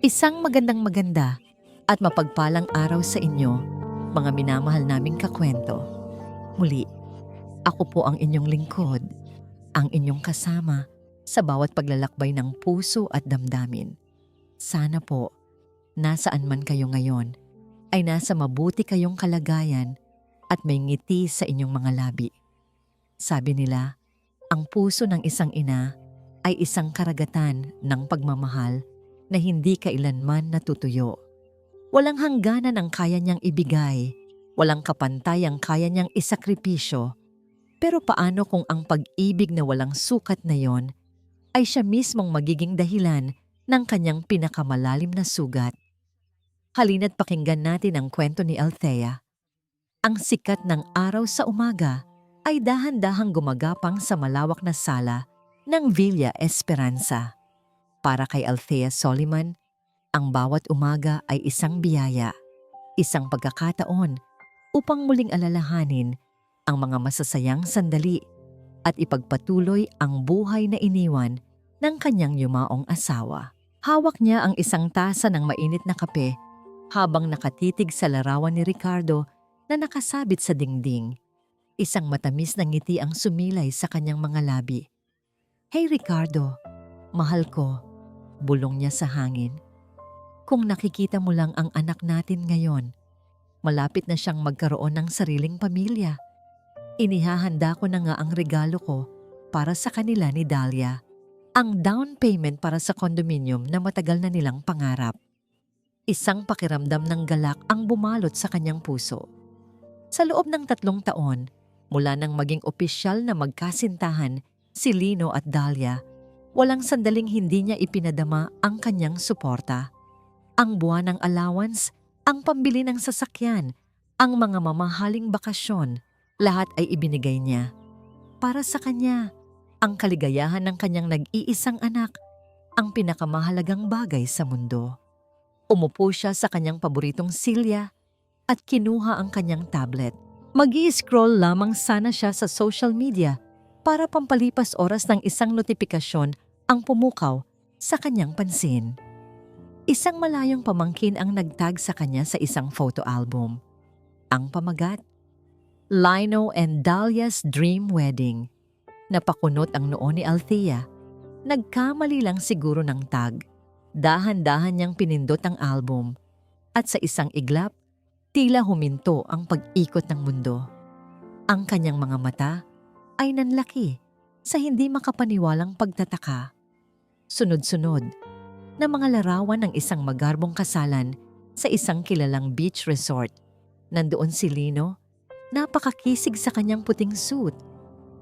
Isang magandang-maganda at mapagpalang araw sa inyo, mga minamahal naming kakwento. Muli, ako po ang inyong lingkod, ang inyong kasama sa bawat paglalakbay ng puso at damdamin. Sana po, nasaan man kayo ngayon, ay nasa mabuti kayong kalagayan at may ngiti sa inyong mga labi. Sabi nila, ang puso ng isang ina ay isang karagatan ng pagmamahal na hindi kailanman natutuyo. Walang hangganan ang kaya niyang ibigay, walang kapantay ang kaya niyang isakripisyo. Pero paano kung ang pag-ibig na walang sukat na yon ay siya mismong magiging dahilan ng kanyang pinakamalalim na sugat? Halina't pakinggan natin ang kwento ni Althea. Ang sikat ng araw sa umaga ay dahan-dahang gumagapang sa malawak na sala ng Villa Esperanza. Para kay Althea Soliman, ang bawat umaga ay isang biyaya, isang pagkakataon upang muling alalahanin ang mga masasayang sandali at ipagpatuloy ang buhay na iniwan ng kanyang yumaong asawa. Hawak niya ang isang tasa ng mainit na kape habang nakatitig sa larawan ni Ricardo na nakasabit sa dingding. Isang matamis na ngiti ang sumilay sa kanyang mga labi. "Hey Ricardo, mahal ko," bulong niya sa hangin. "Kung nakikita mo lang ang anak natin ngayon, malapit na siyang magkaroon ng sariling pamilya. Inihahanda ko na nga ang regalo ko para sa kanila ni Dahlia. Ang down payment para sa condominium na matagal na nilang pangarap." Isang pakiramdam ng galak ang bumalot sa kanyang puso. Sa loob ng 3 taon, mula nang maging opisyal na magkasintahan si Lino at Dahlia, walang sandaling hindi niya ipinadama ang kanyang suporta. Ang buwan ng allowance, ang pambili ng sasakyan, ang mga mamahaling bakasyon, lahat ay ibinigay niya. Para sa kanya, ang kaligayahan ng kanyang nag-iisang anak, ang pinakamahalagang bagay sa mundo. Umupo siya sa kanyang paboritong silya at kinuha ang kanyang tablet. Mag-i-scroll lamang sana siya sa social media para pampalipas oras ng isang notifikasyon ang pumukaw sa kanyang pansin. Isang malayong pamangkin ang nagtag sa kanya sa isang photo album. Ang pamagat, "Lino and Dahlia's Dream Wedding." Napakunot ang noo ni Althea. Nagkamali lang siguro ng tag. Dahan-dahan niyang pinindot ang album. At sa isang iglap, tila huminto ang pag-ikot ng mundo. Ang kanyang mga mata ay nanlaki sa hindi makapaniwalang pagtataka. Sunod-sunod na mga larawan ng isang magarbong kasalan sa isang kilalang beach resort. Nandoon si Lino, napakakisig sa kanyang puting suit.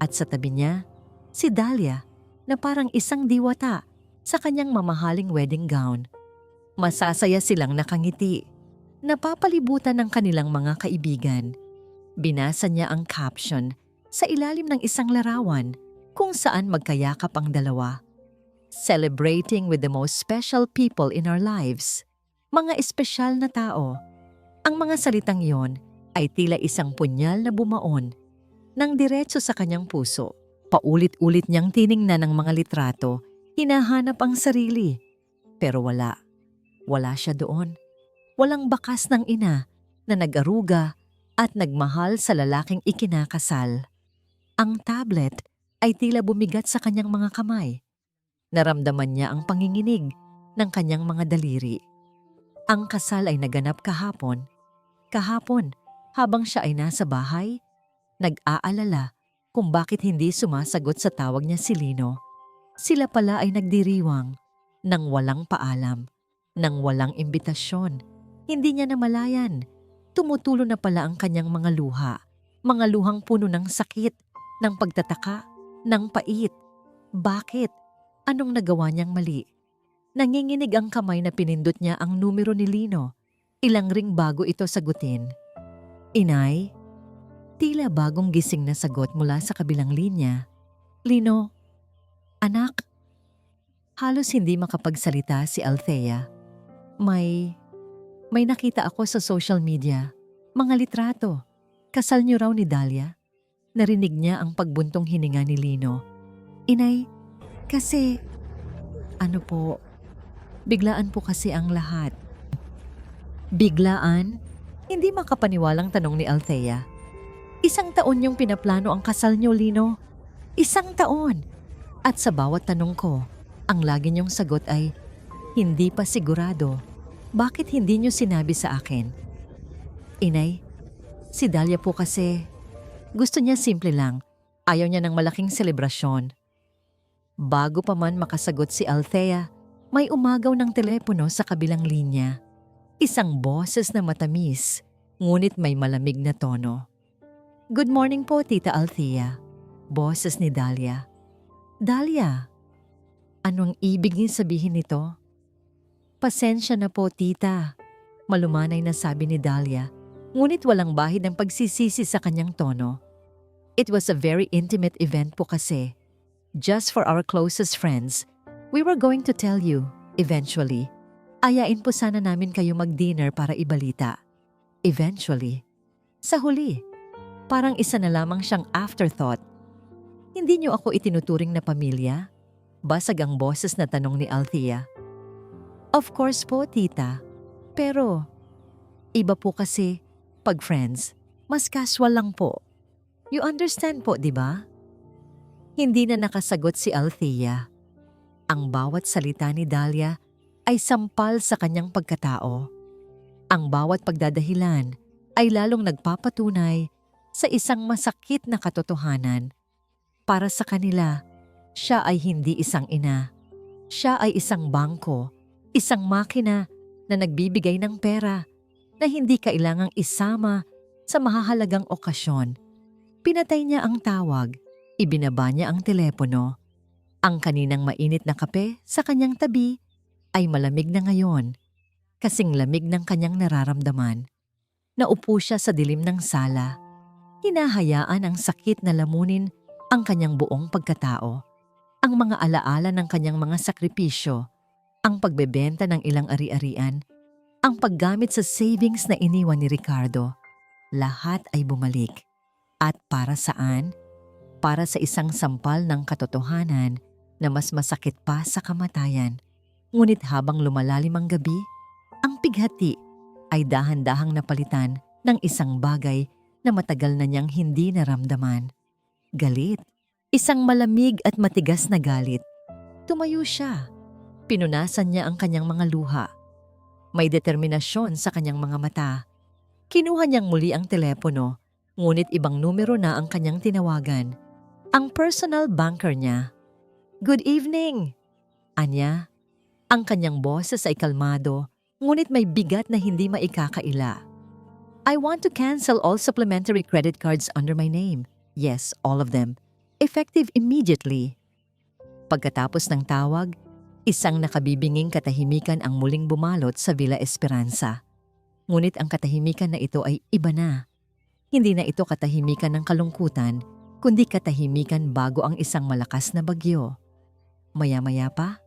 At sa tabi niya, si Dahlia na parang isang diwata sa kanyang mamahaling wedding gown. Masasaya silang nakangiti. Napapalibutan ng kanilang mga kaibigan. Binasa niya ang caption sa ilalim ng isang larawan kung saan magkayakap ang dalawa. "Celebrating with the most special people in our lives." Mga espesyal na tao. Ang mga salitang yon ay tila isang punyal na bumaon nang diretso sa kanyang puso. Paulit-ulit niyang tiningnan ang mga litrato, hinahanap ang sarili. Pero wala. Wala siya doon. Walang bakas ng ina na nag-aruga at nagmahal sa lalaking ikinakasal. Ang tablet ay tila bumigat sa kanyang mga kamay. Naramdaman niya ang panginginig ng kanyang mga daliri. Ang kasal ay naganap kahapon. Kahapon, habang siya ay nasa bahay, nag-aalala kung bakit hindi sumasagot sa tawag niya si Lino. Sila pala ay nagdiriwang nang walang paalam, nang walang imbitasyon. Hindi niya namalayan. Tumutulo na pala ang kanyang mga luha. Mga luhang puno ng sakit, ng pagtataka, ng pait. Bakit? Anong nagawa niyang mali? Nanginginig ang kamay na pinindot niya ang numero ni Lino. Ilang ring bago ito sagutin. "Inay?" Tila bagong gising na sagot mula sa kabilang linya. "Lino, anak?" Halos hindi makapagsalita si Althea. May nakita ako sa social media. Mga litrato. Kasal niyo raw ni Dahlia. Narinig niya ang pagbuntong hininga ni Lino. "Inay, kasi..." "Ano po? Biglaan po kasi ang lahat. Biglaan? Hindi makapaniwalang tanong ni Althea. 1 taon yung pinaplano ang kasal niyo, Lino. 1 taon! At sa bawat tanong ko, ang lagi niyong sagot ay, hindi pa sigurado. Bakit hindi niyo sinabi sa akin? Inay, si Dahlia po kasi, gusto niya simple lang. Ayaw niya ng malaking selebrasyon. Bago pa man makasagot si Althea, may umagaw ng telepono sa kabilang linya. Isang boses na matamis, ngunit may malamig na tono. Good morning po, Tita Althea. Boses ni Dahlia. Dahlia, anong ibig niyo sabihin nito? Pasensya na po, Tita. Malumanay na sabi ni Dahlia, ngunit walang bahid ng pagsisisi sa kanyang tono. It was a very intimate event po kasi. Just for our closest friends, we were going to tell you, eventually. Ayain po sana namin kayo mag-dinner para ibalita. Eventually. Sa huli, parang isa na lamang siyang afterthought. Hindi niyo ako itinuturing na pamilya? Basag ang boses na tanong ni Althea. Of course po, Tita. Pero, iba po kasi, pag friends, mas casual lang po. You understand po, di ba? Hindi na nakasagot si Althea. Ang bawat salita ni Dahlia ay sampal sa kanyang pagkatao. Ang bawat pagdadahilan ay lalong nagpapatunay sa isang masakit na katotohanan. Para sa kanila, siya ay hindi isang ina. Siya ay isang bangko, isang makina na nagbibigay ng pera na hindi kailangang isama sa mahahalagang okasyon. Pinatay niya ang tawag, ibinaba niya ang telepono. Ang kaninang mainit na kape sa kanyang tabi ay malamig na ngayon, kasing lamig ng kanyang nararamdaman. Naupo siya sa dilim ng sala. Hinahayaan ang sakit na lamunin ang kanyang buong pagkatao. Ang mga alaala ng kanyang mga sakripisyo, ang pagbebenta ng ilang ari-arian, ang paggamit sa savings na iniwan ni Ricardo, lahat ay bumalik. At para saan? Para sa isang sampal ng katotohanan na mas masakit pa sa kamatayan. Ngunit habang lumalalim ang gabi, ang pighati ay dahan-dahang napalitan ng isang bagay na matagal na niyang hindi naramdaman. Galit. Isang malamig at matigas na galit. Tumayo siya. Pinunasan niya ang kanyang mga luha. May determinasyon sa kanyang mga mata. Kinuha niyang muli ang telepono, ngunit ibang numero na ang kanyang tinawagan. Ang personal banker niya. Good evening! Anya. Ang kanyang boses ay kalmado, ngunit may bigat na hindi maikakaila. I want to cancel all supplementary credit cards under my name. Yes, all of them. Effective immediately. Pagkatapos ng tawag, isang nakabibinging katahimikan ang muling bumalot sa Villa Esperanza. Ngunit ang katahimikan na ito ay iba na. Hindi na ito katahimikan ng kalungkutan, kundi katahimikan bago ang isang malakas na bagyo. Maya-maya pa,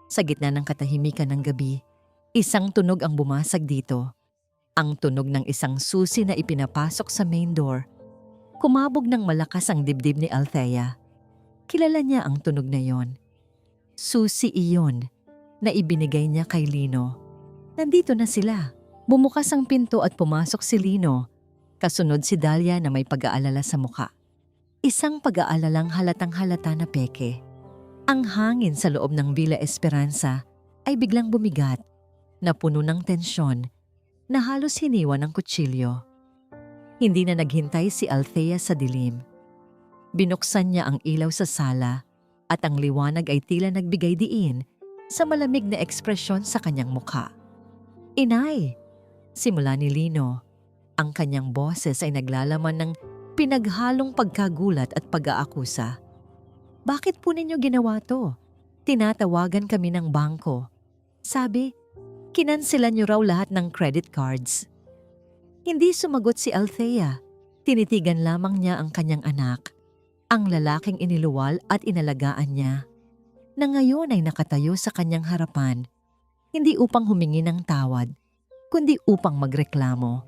sa gitna ng katahimikan ng gabi, isang tunog ang bumasag dito. Ang tunog ng isang susi na ipinapasok sa main door. Kumabog ng malakas ang dibdib ni Althea. Kilala niya ang tunog na yon. Susi iyon na ibinigay niya kay Lino. Nandito na sila. Bumukas ang pinto at pumasok si Lino. Kasunod si Dahlia na may pag-aalala sa muka. Isang pag-aalalang halatang-halata na peke. Ang hangin sa loob ng Villa Esperanza ay biglang bumigat, na puno ng tensyon, na halos hiniwan ng kutsilyo. Hindi na naghintay si Althea sa dilim. Binuksan niya ang ilaw sa sala at ang liwanag ay tila nagbigay diin sa malamig na ekspresyon sa kanyang mukha. Inay! Simula ni Lino. Ang kanyang boses ay naglalaman ng pinaghalong pagkagulat at pag-aakusa. Bakit po ninyo ginawa to? Tinatawagan kami ng bangko. Sabi, kinansilan niyo raw lahat ng credit cards. Hindi sumagot si Althea. Tinitigan lamang niya ang kanyang anak, ang lalaking iniluwal at inalagaan niya, na ngayon ay nakatayo sa kanyang harapan, hindi upang humingi ng tawad, kundi upang magreklamo.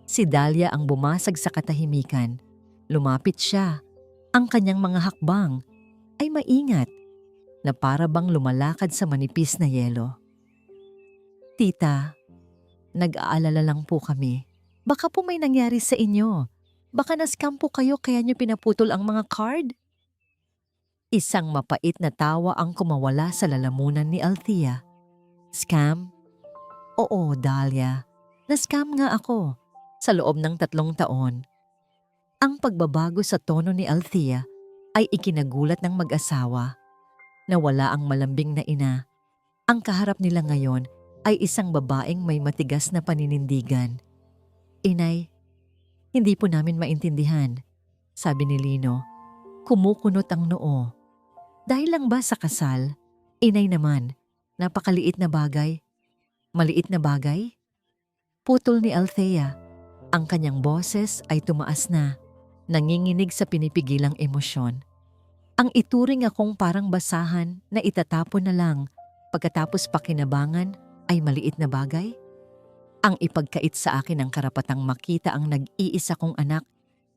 Si Dahlia ang bumasag sa katahimikan. Lumapit siya. Ang kanyang mga hakbang ay maingat na para bang lumalakad sa manipis na yelo. Tita, nag-aalala lang po kami. Baka po may nangyari sa inyo. Baka na-scam po kayo kaya nyo pinaputol ang mga card? Isang mapait na tawa ang kumawala sa lalamunan ni Althea. Scam? Oo, Dahlia. Na-scam nga ako sa loob ng 3 taon. Ang pagbabago sa tono ni Althea ay ikinagulat ng mag-asawa. Nawala ang malambing na ina. Ang kaharap nila ngayon ay isang babaeng may matigas na paninindigan. Inay, hindi po namin maintindihan, sabi ni Lino. Kumukunot ang noo. Dahil lang ba sa kasal? Inay naman, napakaliit na bagay. Maliit na bagay? Putol ni Althea. Ang kanyang boses ay tumaas na, nanginginig sa pinipigilang emosyon. Ang ituring akong parang basahan na itatapon na lang pagkatapos pakinabangan ay maliit na bagay? Ang ipagkait sa akin ng karapatang makita ang nag-iisa kong anak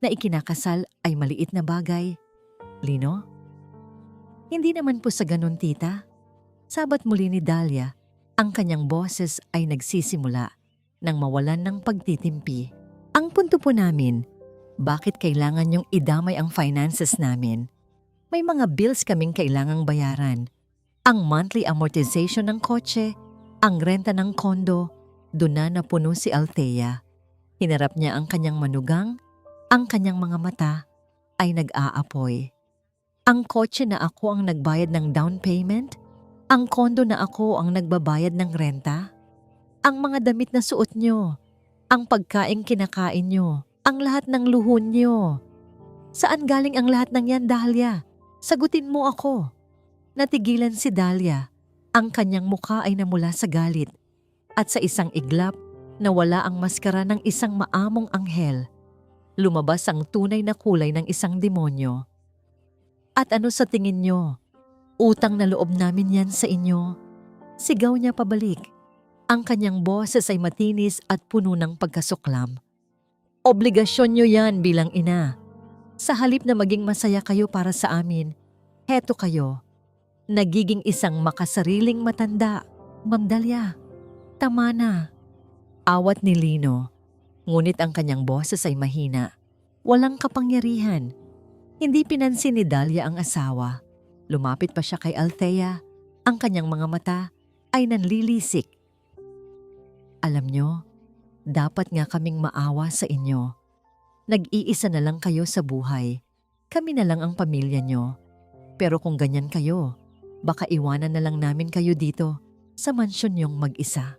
na ikinakasal ay maliit na bagay. Lino? Hindi naman po sa ganun, tita. Sabat muli ni Dahlia, ang kanyang boses ay nagsisimula nang mawalan ng pagtitimpi. Ang punto po namin, bakit kailangan yung idamay ang finances namin? May mga bills kaming kailangang bayaran. Ang monthly amortization ng kotse, ang renta ng kondo, doon na napuno si Althea. Hinarap niya ang kanyang manugang, ang kanyang mga mata ay nag-aapoy. Ang kotse na ako ang nagbayad ng down payment, ang kondo na ako ang nagbabayad ng renta, ang mga damit na suot nyo, ang pagkaing kinakain nyo, ang lahat ng luhon nyo. Saan galing ang lahat ng yan, Dahlia? Sagutin mo ako. Natigilan si Dahlia. Ang kanyang mukha ay namula sa galit. At sa isang iglap, nawala ang maskara ng isang maamong anghel. Lumabas ang tunay na kulay ng isang demonyo. At ano sa tingin nyo? Utang na loob namin yan sa inyo. Sigaw niya pabalik. Ang kanyang boses ay matinis at puno ng pagkasuklam. Obligasyon nyo yan bilang ina. Sa halip na maging masaya kayo para sa amin, heto kayo. Nagiging isang makasariling matanda. Ma'am Dahlia, tama na. Awat ni Lino, ngunit ang kanyang boses ay mahina. Walang kapangyarihan. Hindi pinansin ni Dahlia ang asawa. Lumapit pa siya kay Althea. Ang kanyang mga mata ay nanlilisik. Alam nyo, dapat nga kaming maawa sa inyo. Nag-iisa na lang kayo sa buhay. Kami na lang ang pamilya nyo. Pero kung ganyan kayo, baka iwanan na lang namin kayo dito sa mansyon nyong mag-isa.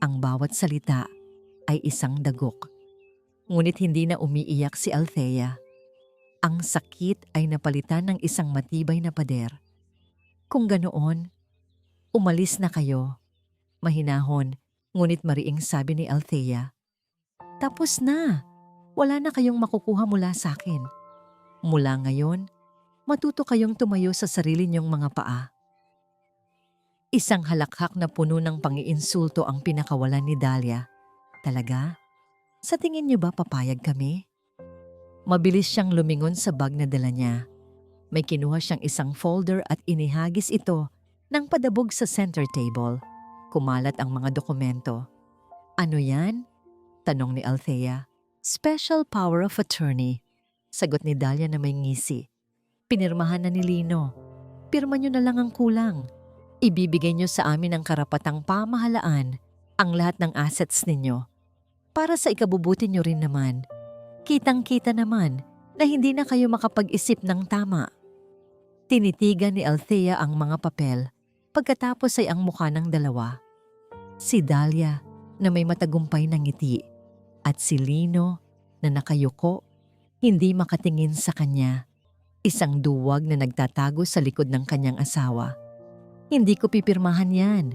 Ang bawat salita ay isang dagok. Ngunit hindi na umiiyak si Althea. Ang sakit ay napalitan ng isang matibay na pader. Kung ganoon, umalis na kayo. Mahinahon, ngunit mariing sabi ni Althea. Tapos na. Wala na kayong makukuha mula sa akin. Mula ngayon, matuto kayong tumayo sa sarili niyong mga paa. Isang halakhak na puno ng pangiinsulto ang pinakawalan ni Dahlia. Talaga? Sa tingin niyo ba papayag kami? Mabilis siyang lumingon sa bag na dala niya. May kinuha siyang isang folder at inihagis ito ng padabog sa center table. Kumalat ang mga dokumento. Ano yan? Tanong ni Althea. Special power of attorney. Sagot ni Dahlia na may ngisi. Pinirmahan na ni Lino. Pirma niyo na lang ang kulang. Ibibigay niyo sa amin ang karapatang pamahalaan ang lahat ng assets ninyo. Para sa ikabubuti niyo rin naman. Kitang-kita naman na hindi na kayo makapag-isip ng tama. Tinitigan ni Althea ang mga papel. Pagkatapos ay ang mukha ng dalawa. Si Dahlia na may matagumpay na ngiti at si Lino na nakayuko, hindi makatingin sa kanya. Isang duwag na nagtatago sa likod ng kanyang asawa. Hindi ko pipirmahan yan,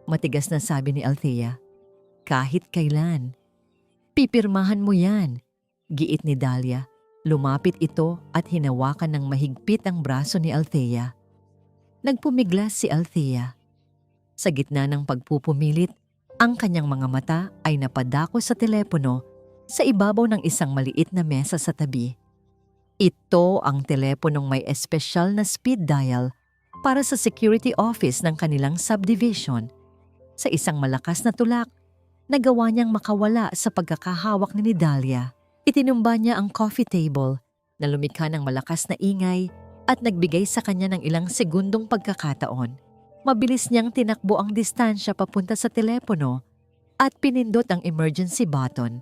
matigas na sabi ni Althea. Kahit kailan. Pipirmahan mo yan, giit ni Dahlia. Lumapit ito at hinawakan ng mahigpit ang braso ni Althea. Nagpumiglas si Althea. Sa gitna ng pagpupumilit, ang kanyang mga mata ay napadako sa telepono sa ibabaw ng isang maliit na mesa sa tabi. Ito ang teleponong may espesyal na speed dial para sa security office ng kanilang subdivision. Sa isang malakas na tulak, nagawa niyang makawala sa pagkakahawak ni Dahlia. Itinumba niya ang coffee table na lumikha ng malakas na ingay at nagbigay sa kanya ng ilang segundong pagkakataon. Mabilis niyang tinakbo ang distansya papunta sa telepono at pinindot ang emergency button.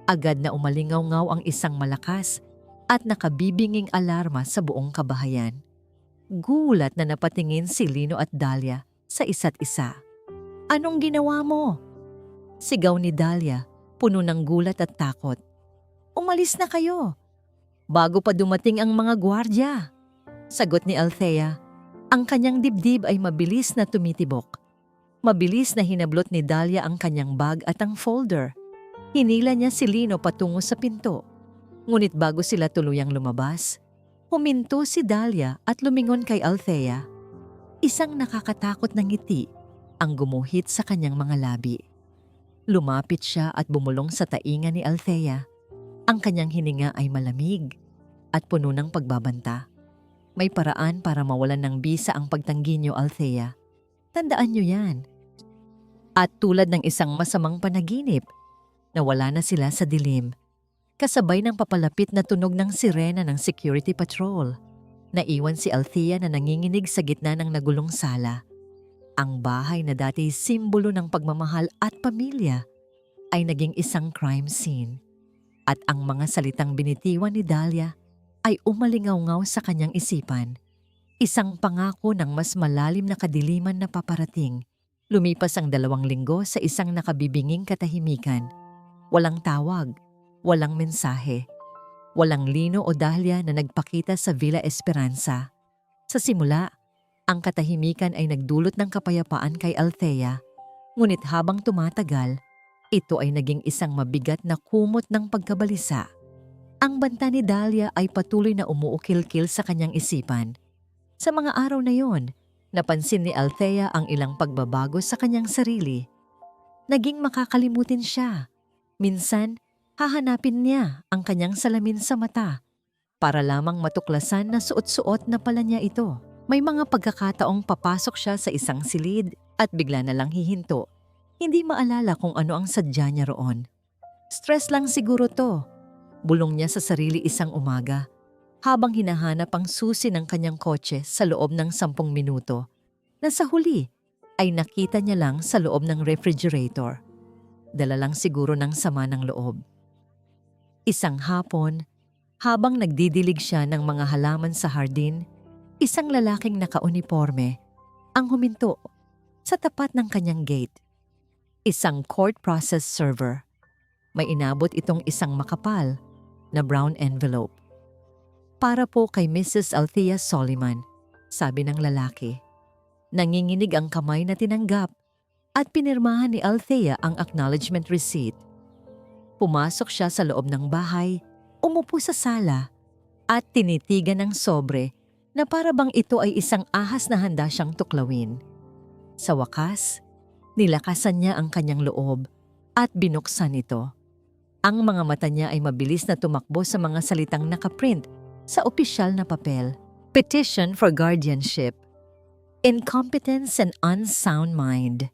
Agad na umalingaw-ngaw ang isang malakas at nakabibinging alarma sa buong kabahayan. Gulat na napatingin si Lino at Dahlia sa isa't isa. "Anong ginawa mo?" Sigaw ni Dahlia, puno ng gulat at takot. "Umalis na kayo, bago pa dumating ang mga gwardya," sagot ni Althea. Ang kanyang dibdib ay mabilis na tumitibok. Mabilis na hinablot ni Dahlia ang kanyang bag at ang folder. Hinila niya si Lino patungo sa pinto. Ngunit bago sila tuluyang lumabas, huminto si Dahlia at lumingon kay Althea. Isang nakakatakot na ngiti ang gumuhit sa kanyang mga labi. Lumapit siya at bumulong sa tainga ni Althea. Ang kanyang hininga ay malamig at puno ng pagbabanta. "May paraan para mawalan ng bisa ang pagtanggi niyo, Althea. Tandaan niyo yan." At tulad ng isang masamang panaginip, nawala na sila sa dilim. Kasabay ng papalapit na tunog ng sirena ng security patrol. Naiwan si Althea na nanginginig sa gitna ng nagulong sala. Ang bahay na dati simbolo ng pagmamahal at pamilya ay naging isang crime scene. At ang mga salitang binitiwan ni Dahlia ay umalingaw-ngaw sa kanyang isipan. Isang pangako ng mas malalim na kadiliman na paparating. Lumipas ang 2 linggo sa isang nakabibinging katahimikan. Walang tawag, walang mensahe. Walang Lino o Dahlia na nagpakita sa Villa Esperanza. Sa simula, ang katahimikan ay nagdulot ng kapayapaan kay Althea. Ngunit habang tumatagal, ito ay naging isang mabigat na kumot ng pagkabalisa. Ang banta ni Dahlia ay patuloy na umuukil-kil sa kanyang isipan. Sa mga araw na yon, napansin ni Althea ang ilang pagbabago sa kanyang sarili. Naging makakalimutin siya. Minsan, hahanapin niya ang kanyang salamin sa mata para lamang matuklasan na suot-suot na pala niya ito. May mga pagkakataong papasok siya sa isang silid at bigla na lang hihinto. Hindi maalala kung ano ang sadya niya roon. Stress lang siguro to. Bulong niya sa sarili isang umaga habang hinahanap ang susi ng kanyang kotse sa loob ng 10 minuto na sa huli ay nakita niya lang sa loob ng refrigerator. Dala lang siguro ng sama ng loob. Isang hapon, habang nagdidilig siya ng mga halaman sa hardin, isang lalaking nakauniporme ang huminto sa tapat ng kanyang gate. Isang court process server. May inabot itong isang makapal na brown envelope. "Para po kay Mrs. Althea Soliman," sabi ng lalaki. Nanginginig ang kamay na tinanggap at pinirmahan ni Althea ang acknowledgement receipt. Pumasok siya sa loob ng bahay, umupo sa sala at tinitigan ng sobre na para bang ito ay isang ahas na handa siyang tuklawin. Sa wakas, nilakasan niya ang kanyang loob at binuksan ito. Ang mga mata niya ay mabilis na tumakbo sa mga salitang nakaprint sa opisyal na papel. Petition for guardianship. Incompetence and unsound mind.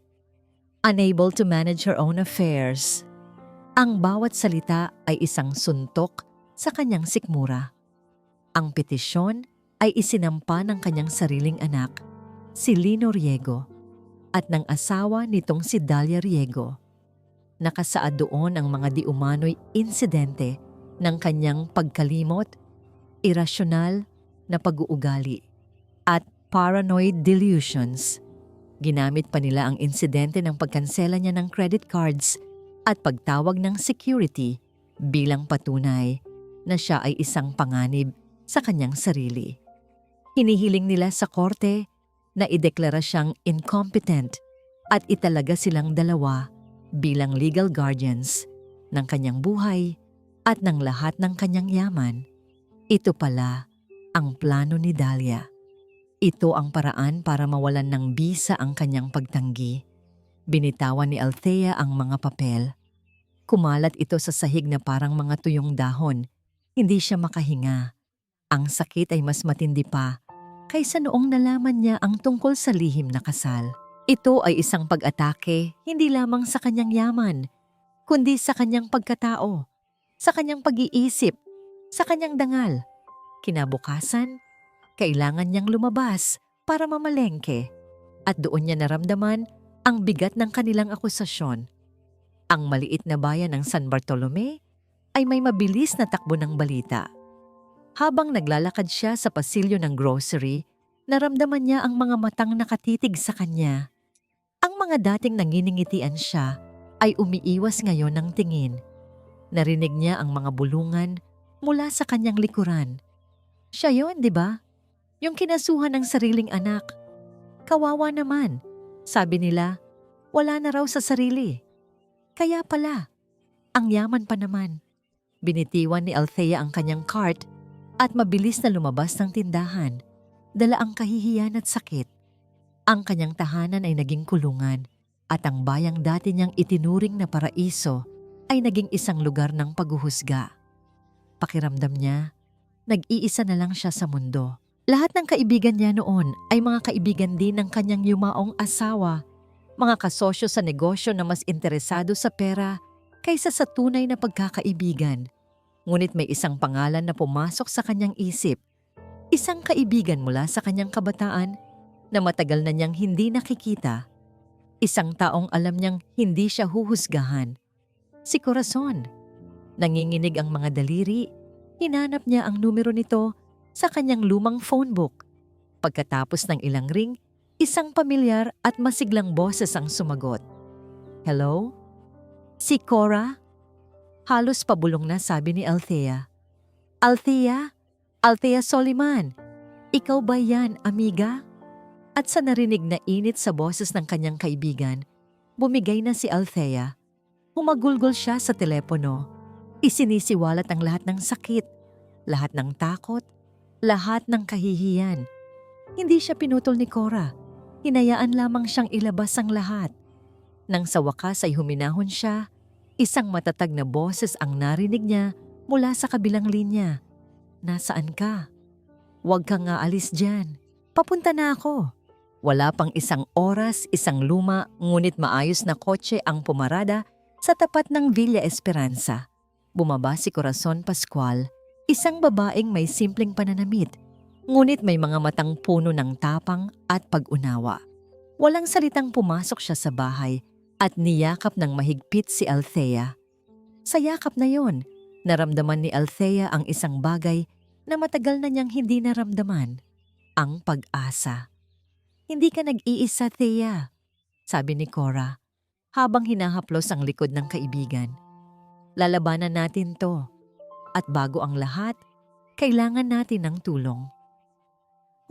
Unable to manage her own affairs. Ang bawat salita ay isang suntok sa kanyang sikmura. Ang petisyon ay isinampa ng kanyang sariling anak, si Lino Riego, at ng asawa nitong si Dahlia Riego. Nakasaad doon ang mga di umano'y insidente ng kanyang pagkalimot, irasyonal na pag-uugali, at paranoid delusions. Ginamit pa nila ang insidente ng pagkansela niya ng credit cards at pagtawag ng security bilang patunay na siya ay isang panganib sa kanyang sarili. Hinihiling nila sa korte na ideklara siyang incompetent at italaga silang dalawa bilang legal guardians ng kanyang buhay at ng lahat ng kanyang yaman. Ito pala ang plano ni Dahlia. Ito ang paraan para mawalan ng bisa ang kanyang pagtanggi. Binitawan ni Althea ang mga papel. Kumalat ito sa sahig na parang mga tuyong dahon. Hindi siya makahinga. Ang sakit ay mas matindi pa kaysa noong nalaman niya ang tungkol sa lihim na kasal. Ito ay isang pag-atake hindi lamang sa kanyang yaman, kundi sa kanyang pagkatao, sa kanyang pag-iisip, sa kanyang dangal. Kinabukasan, kailangan niyang lumabas para mamalengke at doon niya naramdaman ang bigat ng kanilang akusasyon. Ang maliit na bayan ng San Bartolome ay may mabilis na takbo ng balita. Habang naglalakad siya sa pasilyo ng grocery, naramdaman niya ang mga matang nakatitig sa kanya. Ang mga dating nanginingitian siya ay umiiwas ngayon ng tingin. Narinig niya ang mga bulungan mula sa kanyang likuran. Siya yon, di ba? Yung kinasuhan ng sariling anak. Kawawa naman. Sabi nila, wala na raw sa sarili. Kaya pala, ang yaman pa naman. Binitiwan ni Althea ang kanyang cart at mabilis na lumabas ng tindahan. Dala ang kahihiyan at sakit. Ang kanyang tahanan ay naging kulungan at ang bayang dati niyang itinuring na paraiso ay naging isang lugar ng paghuhusga. Pakiramdam niya, nag-iisa na lang siya sa mundo. Lahat ng kaibigan niya noon ay mga kaibigan din ng kanyang yumaong asawa, mga kasosyo sa negosyo na mas interesado sa pera kaysa sa tunay na pagkakaibigan. Ngunit may isang pangalan na pumasok sa kanyang isip, isang kaibigan mula sa kanyang kabataan na matagal na niyang hindi nakikita. Isang taong alam niyang hindi siya huhusgahan. Si Corazon. Nanginginig ang mga daliri, hinanap niya ang numero nito sa kanyang lumang phone book. Pagkatapos ng ilang ring, isang pamilyar at masiglang boses ang sumagot. Hello? Si Cora? Halos pabulong na sabi ni Althea. Althea? Althea Soliman. Ikaw ba yan, amiga? At sa narinig na init sa boses ng kanyang kaibigan, bumigay na si Althea. Humagulgol siya sa telepono. Isinisiwalat ang lahat ng sakit, lahat ng takot, lahat ng kahihiyan. Hindi siya pinutol ni Cora. Hinayaan lamang siyang ilabas ang lahat. Nang sa wakas ay huminahon siya, isang matatag na boses ang narinig niya mula sa kabilang linya. Nasaan ka? Huwag kang aalis dyan. Papunta na ako. Wala pang isang oras, isang luma, ngunit maayos na kotse ang pumarada sa tapat ng Villa Esperanza. Bumaba si Corazon Pascual, isang babaeng may simpleng pananamit, ngunit may mga matang puno ng tapang at pag-unawa. Walang salitang pumasok siya sa bahay at niyakap ng mahigpit si Althea. Sa yakap na yon, naramdaman ni Althea ang isang bagay na matagal na niyang hindi naramdaman, ang pag-asa. Hindi ka nag-iisa, Thea, sabi ni Cora, habang hinahaplos ang likod ng kaibigan. Lalabanan natin to. At bago ang lahat, kailangan natin ng tulong.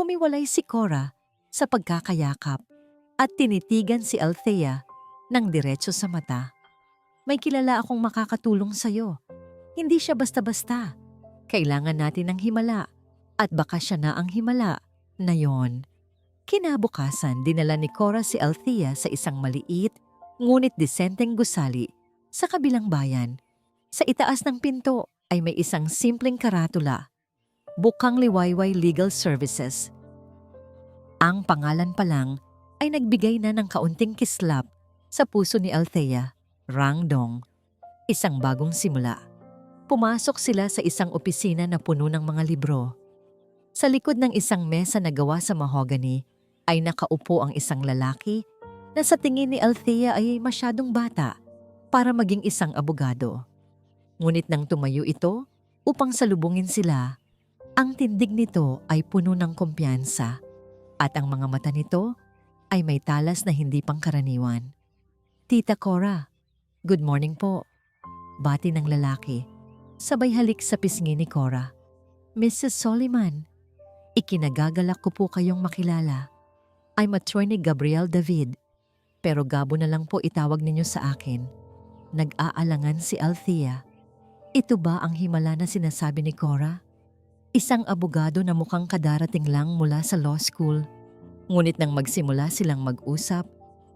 Humiwalay si Cora sa pagkakayakap at tinitigan si Althea ng diretso sa mata. May kilala akong makakatulong sa'yo. Hindi siya basta-basta. Kailangan natin ng himala at baka siya na ang himala na yon. Kinabukasan, dinala ni Cora si Althea sa isang maliit ngunit disenteng gusali sa kabilang bayan. Sa itaas ng pinto ay may isang simpleng karatula, Bukang Liwayway Legal Services. Ang pangalan pa lang ay nagbigay na ng kaunting kislap sa puso ni Althea. Rangdong, isang bagong simula. Pumasok sila sa isang opisina na puno ng mga libro. Sa likod ng isang mesa na gawa sa mahogany ay nakaupo ang isang lalaki na sa tingin ni Althea ay masyadong bata para maging isang abogado. Ngunit nang tumayo ito upang salubungin sila, ang tindig nito ay puno ng kumpiyansa at ang mga mata nito ay may talas na hindi pangkaraniwan. Tita Cora, good morning po. Bati ng lalaki. Sabay halik sa pisngi ni Cora. Mrs. Soliman, ikinagagalak ko po kayong makilala. I'm Attorney Gabriel David, pero Gabo na lang po itawag ninyo sa akin. Nag-aalangan si Althea. Ito ba ang himala na sinasabi ni Cora? Isang abogado na mukhang kadarating lang mula sa law school. Ngunit nang magsimula silang mag-usap,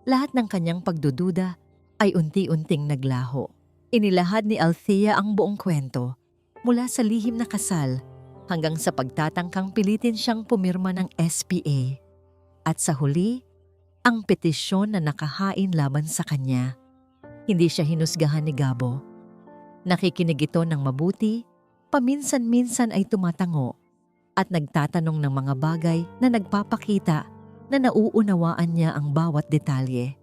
lahat ng kanyang pagdududa ay unti-unting naglaho. Inilahad ni Althea ang buong kwento, mula sa lihim na kasal hanggang sa pagtatangkang pilitin siyang pumirma ng SPA. At sa huli, ang petisyon na nakahain laban sa kanya. Hindi siya hinusgahan ni Gabo. Nakikinig ito ng mabuti, paminsan-minsan ay tumatango at nagtatanong ng mga bagay na nagpapakita na nauunawaan niya ang bawat detalye.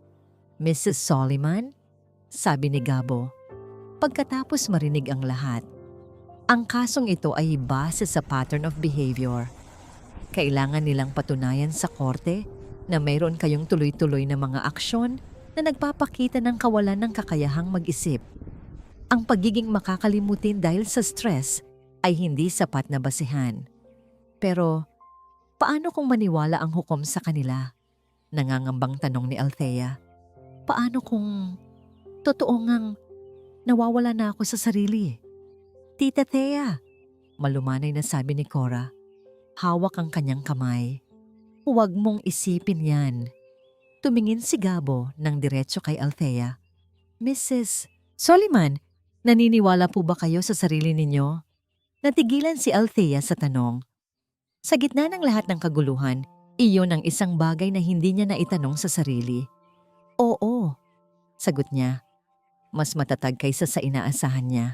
"Mrs. Soliman?" sabi ni Gabo, pagkatapos marinig ang lahat. Ang kasong ito ay base sa pattern of behavior. Kailangan nilang patunayan sa korte na mayroon kayong tuloy-tuloy na mga aksyon na nagpapakita ng kawalan ng kakayahang mag-isip. Ang pagiging makakalimutin dahil sa stress ay hindi sapat na basehan. Pero, paano kung maniwala ang hukom sa kanila? Nangangambang tanong ni Althea. Paano kung totoo ngang nawawala na ako sa sarili? Tita Thea, malumanay na sabi ni Cora. Hawak ang kanyang kamay. Huwag mong isipin yan. Tumingin si Gabo ng diretso kay Althea. "Mrs. Soliman, naniniwala po ba kayo sa sarili ninyo?" Natigilan si Althea sa tanong. Sa gitna ng lahat ng kaguluhan, iyon ang isang bagay na hindi niya naitanong sa sarili. "Oo," sagot niya. Mas matatag kaysa sa inaasahan niya.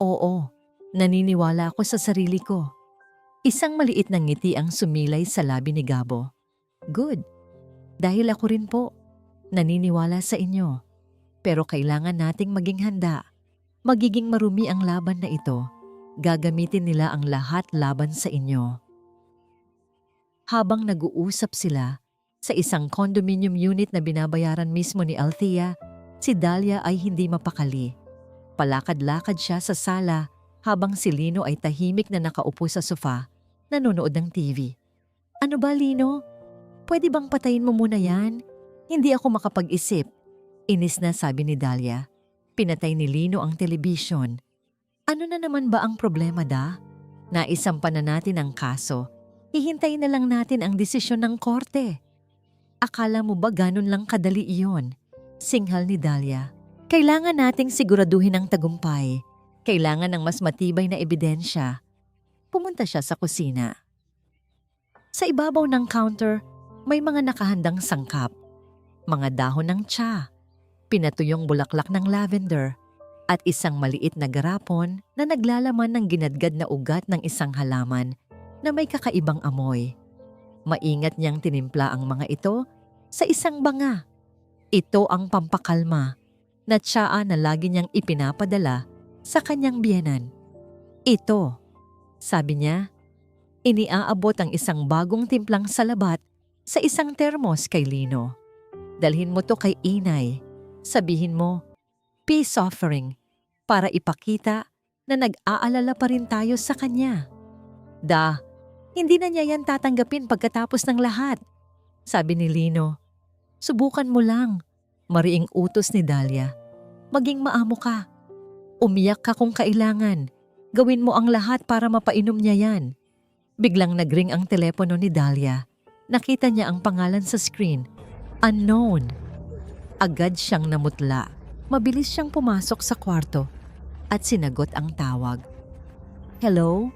"Oo, naniniwala ako sa sarili ko." Isang maliit na ngiti ang sumilay sa labi ni Gabo. "Good. Dahil ako rin po, naniniwala sa inyo. Pero kailangan nating maging handa. Magiging marumi ang laban na ito. Gagamitin nila ang lahat laban sa inyo." Habang nag-uusap sila, sa isang condominium unit na binabayaran mismo ni Althea, si Dahlia ay hindi mapakali. Palakad-lakad siya sa sala habang si Lino ay tahimik na nakaupo sa sofa, nanonood ng TV. "Ano ba, Lino? Pwede bang patayin mo muna yan? Hindi ako makapag-isip." Inis na sabi ni Dahlia. Pinatay ni Lino ang telebisyon. "Ano na naman ba ang problema, Da? Naisampa na natin ang kaso. Hihintayin na lang natin ang desisyon ng korte." "Akala mo ba ganun lang kadali iyon?" Singhal ni Dahlia. "Kailangan nating siguraduhin ang tagumpay. Kailangan ng mas matibay na ebidensya." Pumunta siya sa kusina. Sa ibabaw ng counter, may mga nakahandang sangkap. Mga dahon ng tsa, pinatuyong bulaklak ng lavender, at isang maliit na garapon na naglalaman ng ginadgad na ugat ng isang halaman na may kakaibang amoy. Maingat niyang tinimpla ang mga ito sa isang banga. Ito ang pampakalma na tsaa na lagi niyang ipinapadala sa kanyang biyenan. "Ito," sabi niya. Iniaabot ang isang bagong timplang salabat sa isang termos kay Lino. "Dalhin mo to kay Inay. Sabihin mo, peace offering, para ipakita na nag-aalala pa rin tayo sa kanya." "Da, hindi na niya yan tatanggapin pagkatapos ng lahat," sabi ni Lino. "Subukan mo lang," mariing utos ni Dahlia. "Maging maamo ka. Umiyak ka kung kailangan. Gawin mo ang lahat para mapainom niya yan." Biglang nagring ang telepono ni Dahlia. Nakita niya ang pangalan sa screen. Unknown. Agad siyang namutla. Mabilis siyang pumasok sa kwarto at sinagot ang tawag. "Hello?"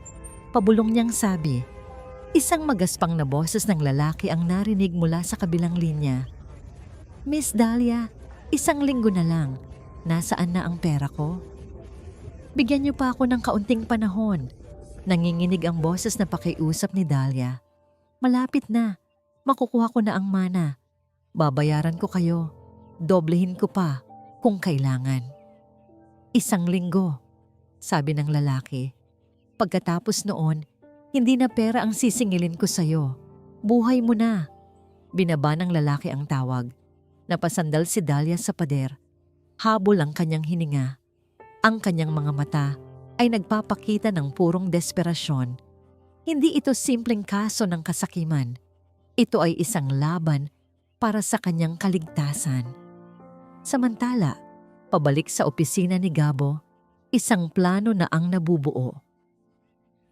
Pabulong niyang sabi. Isang magaspang na boses ng lalaki ang narinig mula sa kabilang linya. "Miss Dahlia, 1 linggo na lang. Nasaan na ang pera ko? Bigyan niyo pa ako ng kaunting panahon." Nanginginig ang boses na pakiusap ni Dahlia. "Malapit na. Makukuha ko na ang mana. Babayaran ko kayo. Doblehin ko pa kung kailangan." 1 linggo, sabi ng lalaki. "Pagkatapos noon, hindi na pera ang sisingilin ko sa'yo. Buhay mo na." Binaba ng lalaki ang tawag. Napasandal si Dahlia sa pader. Habol ang kanyang hininga. Ang kanyang mga mata ay nagpapakita ng purong desperasyon. Hindi ito simpleng kaso ng kasakiman. Ito ay isang laban para sa kanyang kaligtasan. Samantala, pabalik sa opisina ni Gabo, isang plano na ang nabubuo.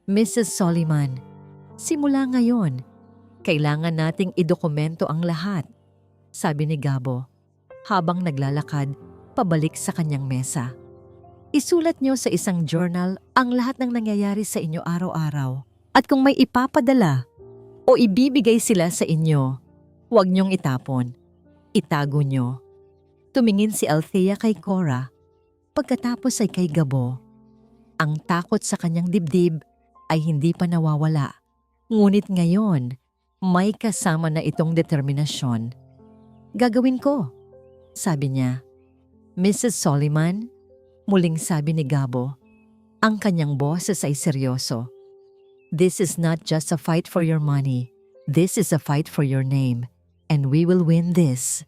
"Mrs. Soliman, simula ngayon, kailangan nating idokumento ang lahat," sabi ni Gabo, habang naglalakad pabalik sa kanyang mesa. "Isulat niyo sa isang journal ang lahat ng nangyayari sa inyo araw-araw. At kung may ipapadala o ibibigay sila sa inyo, Huwag niyong itapon. Itago niyo. Tumingin si Althea kay Cora. Pagkatapos ay kay Gabo. Ang takot sa kanyang dibdib ay hindi pa nawawala. Ngunit ngayon, may kasama na itong determinasyon. Gagawin ko, sabi niya. Mrs. Soliman, muling sabi ni Gabo. Ang kanyang boses ay seryoso. This is not just a fight for your money. This is a fight for your name. And we will win this.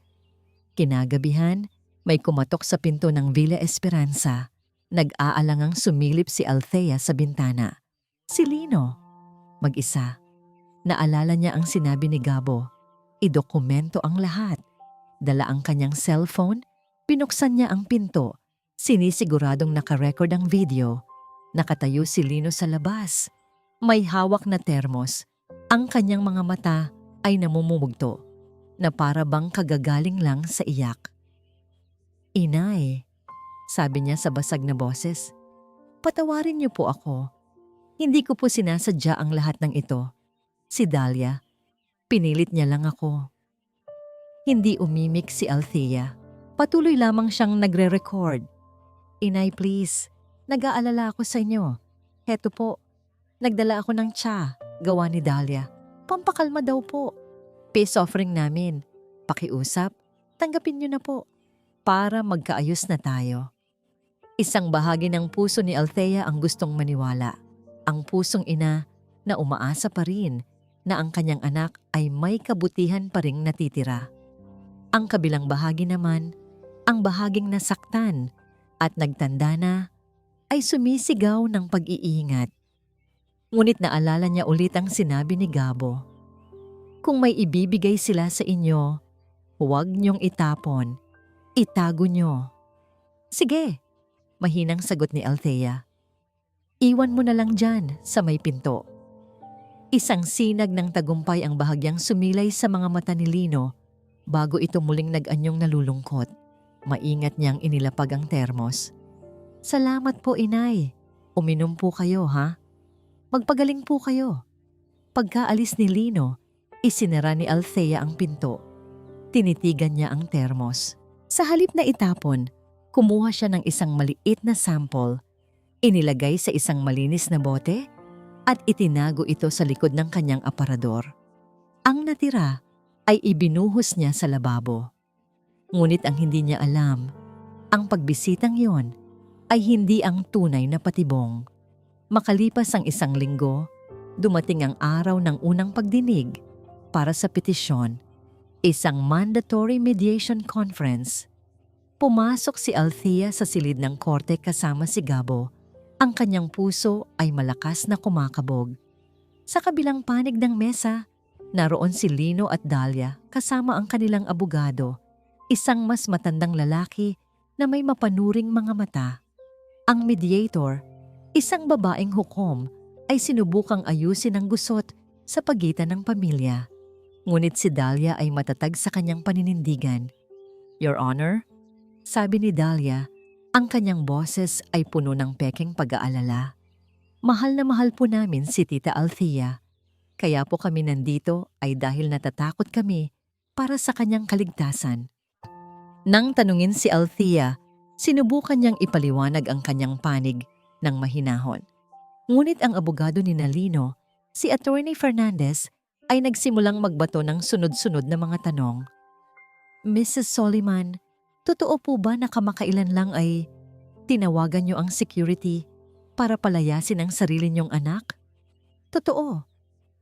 Kinagabihan, may kumatok sa pinto ng Villa Esperanza. Nag-aalangang sumilip si Althea sa bintana. Si Lino. Mag-isa. Naalala niya ang sinabi ni Gabo. Idokumento ang lahat. Dala ang kanyang cellphone, binuksan niya ang pinto. Sinisiguradong nakarecord ang video. Nakatayo si Lino sa labas. May hawak na termos. Ang kanyang mga mata ay namumumugto na para bang kagagaling lang sa iyak. Inay, sabi niya sa basag na boses, patawarin niyo po ako. Hindi ko po sinasadya ang lahat ng ito. Si Dahlia, pinilit niya lang ako. Hindi umimik si Althea. Patuloy lamang siyang nagre-record. Inay, please, nag-aalala ako sa inyo. Heto po, nagdala ako ng tsa, gawa ni Dahlia. Pampakalma daw po. Peace offering namin. Pakiusap, tanggapin niyo na po. Para magkaayos na tayo. Isang bahagi ng puso ni Althea ang gustong maniwala. Ang pusong ina na umaasa pa rin na ang kanyang anak ay may kabutihan pa ring natitira. Ang kabilang bahagi naman, ang bahaging nasaktan at nagtanda na, ay sumisigaw ng pag-iingat. Ngunit naalala niya ulit ang sinabi ni Gabo. Kung may ibibigay sila sa inyo, huwag niyong itapon. Itago niyo. Sige, mahinang sagot ni Althea. Iwan mo na lang dyan sa may pinto. Isang sinag ng tagumpay ang bahagyang sumilay sa mga mata ni Lino bago ito muling nag-anyong nalulungkot. Maingat niyang inilapag ang termos. Salamat po, Inay. Uminom po kayo, ha? Magpagaling po kayo. Pagkaalis ni Lino, isinara ni Althea ang pinto. Tinitigan niya ang termos. Sa halip na itapon, kumuha siya ng isang maliit na sample, inilagay sa isang malinis na bote, at itinago ito sa likod ng kanyang aparador. Ang natira ay ibinuhos niya sa lababo. Ngunit ang hindi niya alam, ang pagbisitang yon ay hindi ang tunay na patibong. Makalipas ang isang linggo, dumating ang araw ng unang pagdinig para sa petisyon, isang mandatory mediation conference. Pumasok si Althea sa silid ng korte kasama si Gabo. Ang kanyang puso ay malakas na kumakabog. Sa kabilang panig ng mesa, naroon si Lino at Dahlia kasama ang kanilang abogado, isang mas matandang lalaki na may mapanuring mga mata. Ang mediator, isang babaeng hukom, ay sinubukang ayusin ang gusot sa pagitan ng pamilya. Ngunit si Dahlia ay matatag sa kanyang paninindigan. Your Honor, sabi ni Dahlia, ang kanyang boses ay puno ng pekeng pag-aalala. Mahal na mahal po namin si Tita Althea. Kaya po kami nandito ay dahil natatakot kami para sa kanyang kaligtasan. Nang tanungin si Althea, sinubukan niyang ipaliwanag ang kanyang panig ng mahinahon. Ngunit ang abogado ni Lino, si Attorney Fernandez, ay nagsimulang magbato ng sunod-sunod na mga tanong. Mrs. Soliman, totoo po ba na kamakailan lang ay tinawagan niyo ang security para palayasin ang sarili niyong anak? Totoo.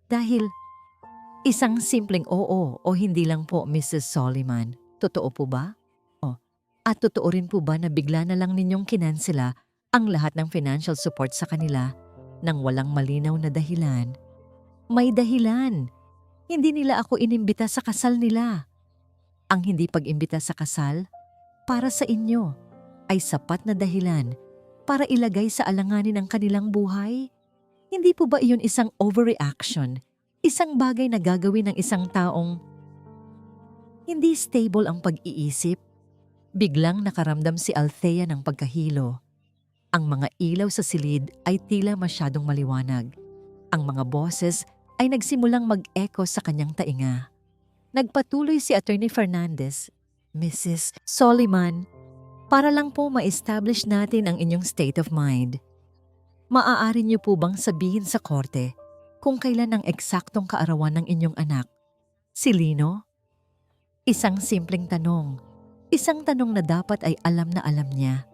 Dahil isang simpleng oo o hindi lang po, Mrs. Soliman. Totoo po ba? At totoo rin po ba na bigla na lang ninyong kinansela ang lahat ng financial support sa kanila nang walang malinaw na dahilan? May dahilan. Hindi nila ako inimbita sa kasal nila. Ang hindi pag-imbita sa kasal, para sa inyo, ay sapat na dahilan para ilagay sa alanganin ang kanilang buhay? Hindi po ba iyon isang overreaction? Isang bagay na gagawin ng isang taong hindi stable ang pag-iisip? Biglang nakaramdam si Althea ng pagkahilo. Ang mga ilaw sa silid ay tila masyadong maliwanag. Ang mga boses ay nagsimulang mag-echo sa kanyang tainga. Nagpatuloy si Attorney Fernandez, Mrs. Soliman, para lang po ma-establish natin ang inyong state of mind. Maaari niyo po bang sabihin sa korte kung kailan ang eksaktong kaarawan ng inyong anak? Si Lino? Isang simpleng tanong. Isang tanong na dapat ay alam na alam niya.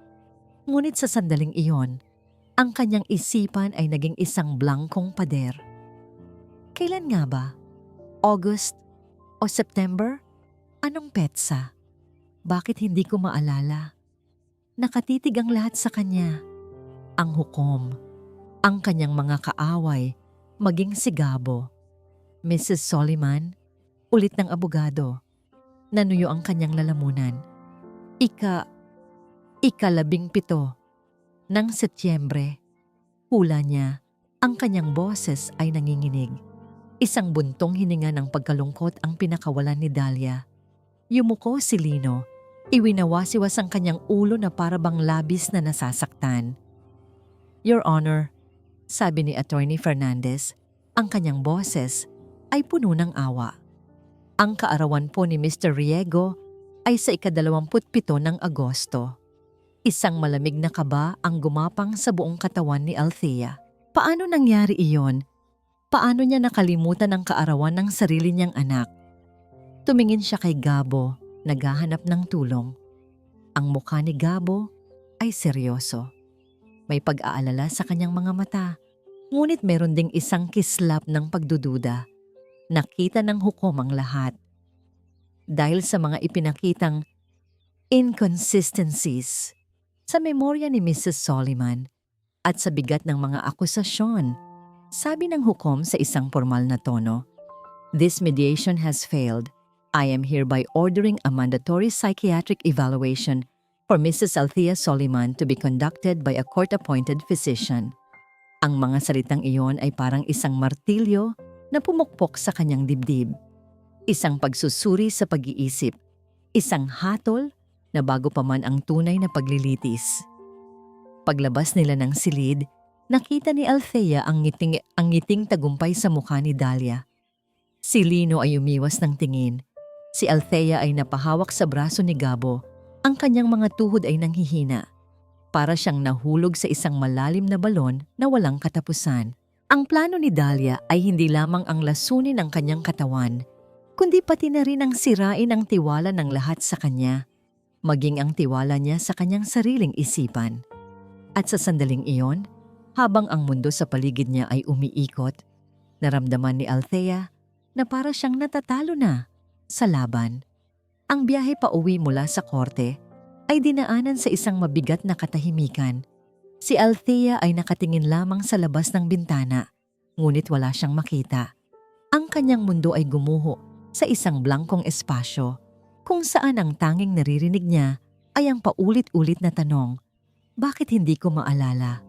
Ngunit sa sandaling iyon, ang kanyang isipan ay naging isang blankong pader. Kailan nga ba? August o September? Anong petsa? Bakit hindi ko maalala? Nakatitig ang lahat sa kanya. Ang hukom, ang kanyang mga kaaway, maging si Gabo. Mrs. Soliman, ulit ng abogado. Nanuyo ang kanyang lalamunan. Ika-17 ng Setyembre. Hula niya, ang kanyang boses ay nanginginig. Isang buntong hininga ng pagkalungkot ang pinakawalan ni Dahlia. Yumuko si Lino. Iwinawasiwas ang kanyang ulo na parabang labis na nasasaktan. Your Honor, sabi ni Attorney Fernandez, ang kanyang boses ay puno ng awa. Ang kaarawan po ni Mr. Riego ay sa ika-27 ng Agosto. Isang malamig na kaba ang gumapang sa buong katawan ni Althea. Paano nangyari iyon? Paano niya nakalimutan ang kaarawan ng sarili niyang anak? Tumingin siya kay Gabo, naghahanap ng tulong. Ang mukha ni Gabo ay seryoso. May pag-aalala sa kanyang mga mata, ngunit meron ding isang kislap ng pagdududa. Nakita ng hukom ang lahat. Dahil sa mga ipinakitang inconsistencies sa memorya ni Mrs. Soliman at sa bigat ng mga akusasyon, sabi ng hukom sa isang formal na tono, "This mediation has failed. I am hereby ordering a mandatory psychiatric evaluation for Mrs. Althea Soliman to be conducted by a court-appointed physician." Ang mga salitang iyon ay parang isang martilyo na pumukpok sa kanyang dibdib. Isang pagsusuri sa pag-iisip. Isang hatol na bago pa man ang tunay na paglilitis. Paglabas nila ng silid, nakita ni Althea ang ngiting tagumpay sa mukha ni Dahlia. Si Lino ay umiwas ng tingin. Si Althea ay napahawak sa braso ni Gabo. Ang kanyang mga tuhod ay nanghihina. Para siyang nahulog sa isang malalim na balon na walang katapusan. Ang plano ni Dahlia ay hindi lamang ang lasunin ang kanyang katawan, kundi pati na rin ang sirain ang tiwala ng lahat sa kanya, maging ang tiwala niya sa kanyang sariling isipan. At sa sandaling iyon, habang ang mundo sa paligid niya ay umiikot, naramdaman ni Althea na para siyang natatalo na sa laban. Ang biyahe pa uwi mula sa korte ay dinaanan sa isang mabigat na katahimikan. Si Althea ay nakatingin lamang sa labas ng bintana, ngunit wala siyang makita. Ang kanyang mundo ay gumuho sa isang blankong espasyo, kung saan ang tanging naririnig niya ay ang paulit-ulit na tanong, "Bakit hindi ko maalala?"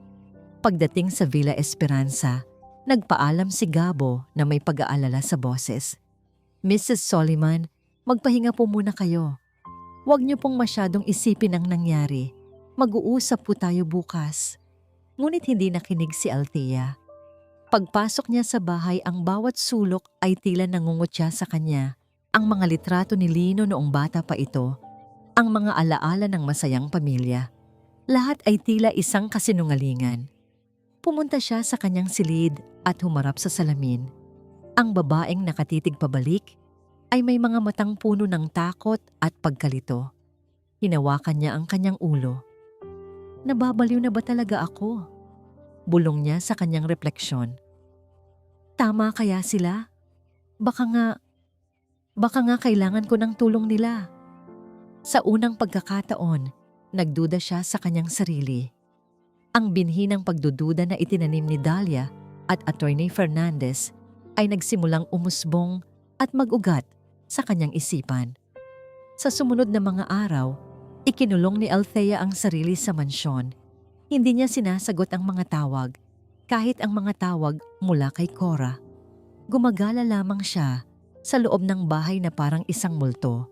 Pagdating sa Villa Esperanza, nagpaalam si Gabo na may pag-aalala sa boses. "Mrs. Soliman, magpahinga po muna kayo. Huwag niyo pong masyadong isipin ang nangyari. Mag-uusap po tayo bukas." Ngunit hindi nakinig si Althea. Pagpasok niya sa bahay, ang bawat sulok ay tila nangungutya sa kanya. Ang mga litrato ni Lino noong bata pa ito, ang mga alaala ng masayang pamilya. Lahat ay tila isang kasinungalingan. Pumunta siya sa kanyang silid at humarap sa salamin. Ang babaeng nakatitig pabalik ay may mga matang puno ng takot at pagkalito. Hinawakan niya ang kanyang ulo. Nababaliw na ba talaga ako? Bulong niya sa kanyang refleksyon. Tama kaya sila? Baka nga kailangan ko ng tulong nila. Sa unang pagkakataon, nagduda siya sa kanyang sarili. Ang binhi ng pagdududa na itinanim ni Dahlia at Attorney Fernandez ay nagsimulang umusbong at mag-ugat sa kanyang isipan. Sa sumunod na mga araw, ikinulong ni Althea ang sarili sa mansyon. Hindi niya sinasagot ang mga tawag, kahit ang mga tawag mula kay Cora. Gumagala lamang siya sa loob ng bahay na parang isang multo.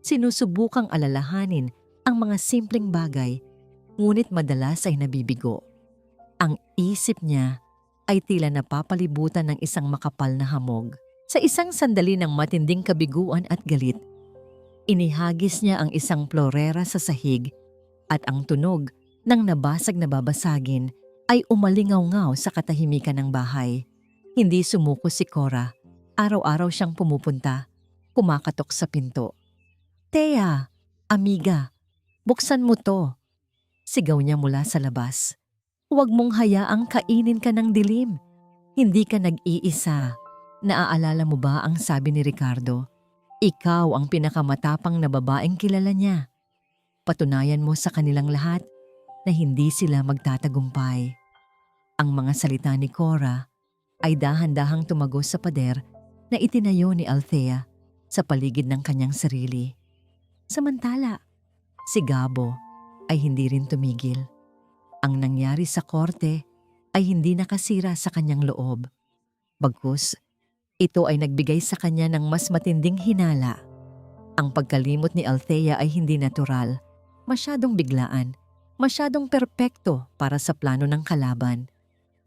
Sinusubukang alalahanin ang mga simpleng bagay, ngunit madalas ay nabibigo. Ang isip niya ay tila napapalibutan ng isang makapal na hamog. Sa isang sandali ng matinding kabiguan at galit, inihagis niya ang isang plorera sa sahig at ang tunog ng nabasag na babasagin ay umalingaw-ngaw sa katahimikan ng bahay. Hindi sumuko si Cora. Araw-araw siyang pumupunta, kumakatok sa pinto. "Thea, amiga, buksan mo to." Sigaw niya mula sa labas. "Huwag mong hayaang kainin ka ng dilim. Hindi ka nag-iisa. Naaalala mo ba ang sabi ni Ricardo? Ikaw ang pinakamatapang na babaeng kilala niya. Patunayan mo sa kanilang lahat na hindi sila magtatagumpay." Ang mga salita ni Cora ay dahan-dahang tumagos sa pader na itinayo ni Althea sa paligid ng kanyang sarili. Samantala, si Gabo ay hindi rin tumigil. Ang nangyari sa korte ay hindi nakasira sa kanyang loob. Bagkus, ito ay nagbigay sa kanya ng mas matinding hinala. Ang pagkalimot ni Althea ay hindi natural, masyadong biglaan, masyadong perpekto para sa plano ng kalaban.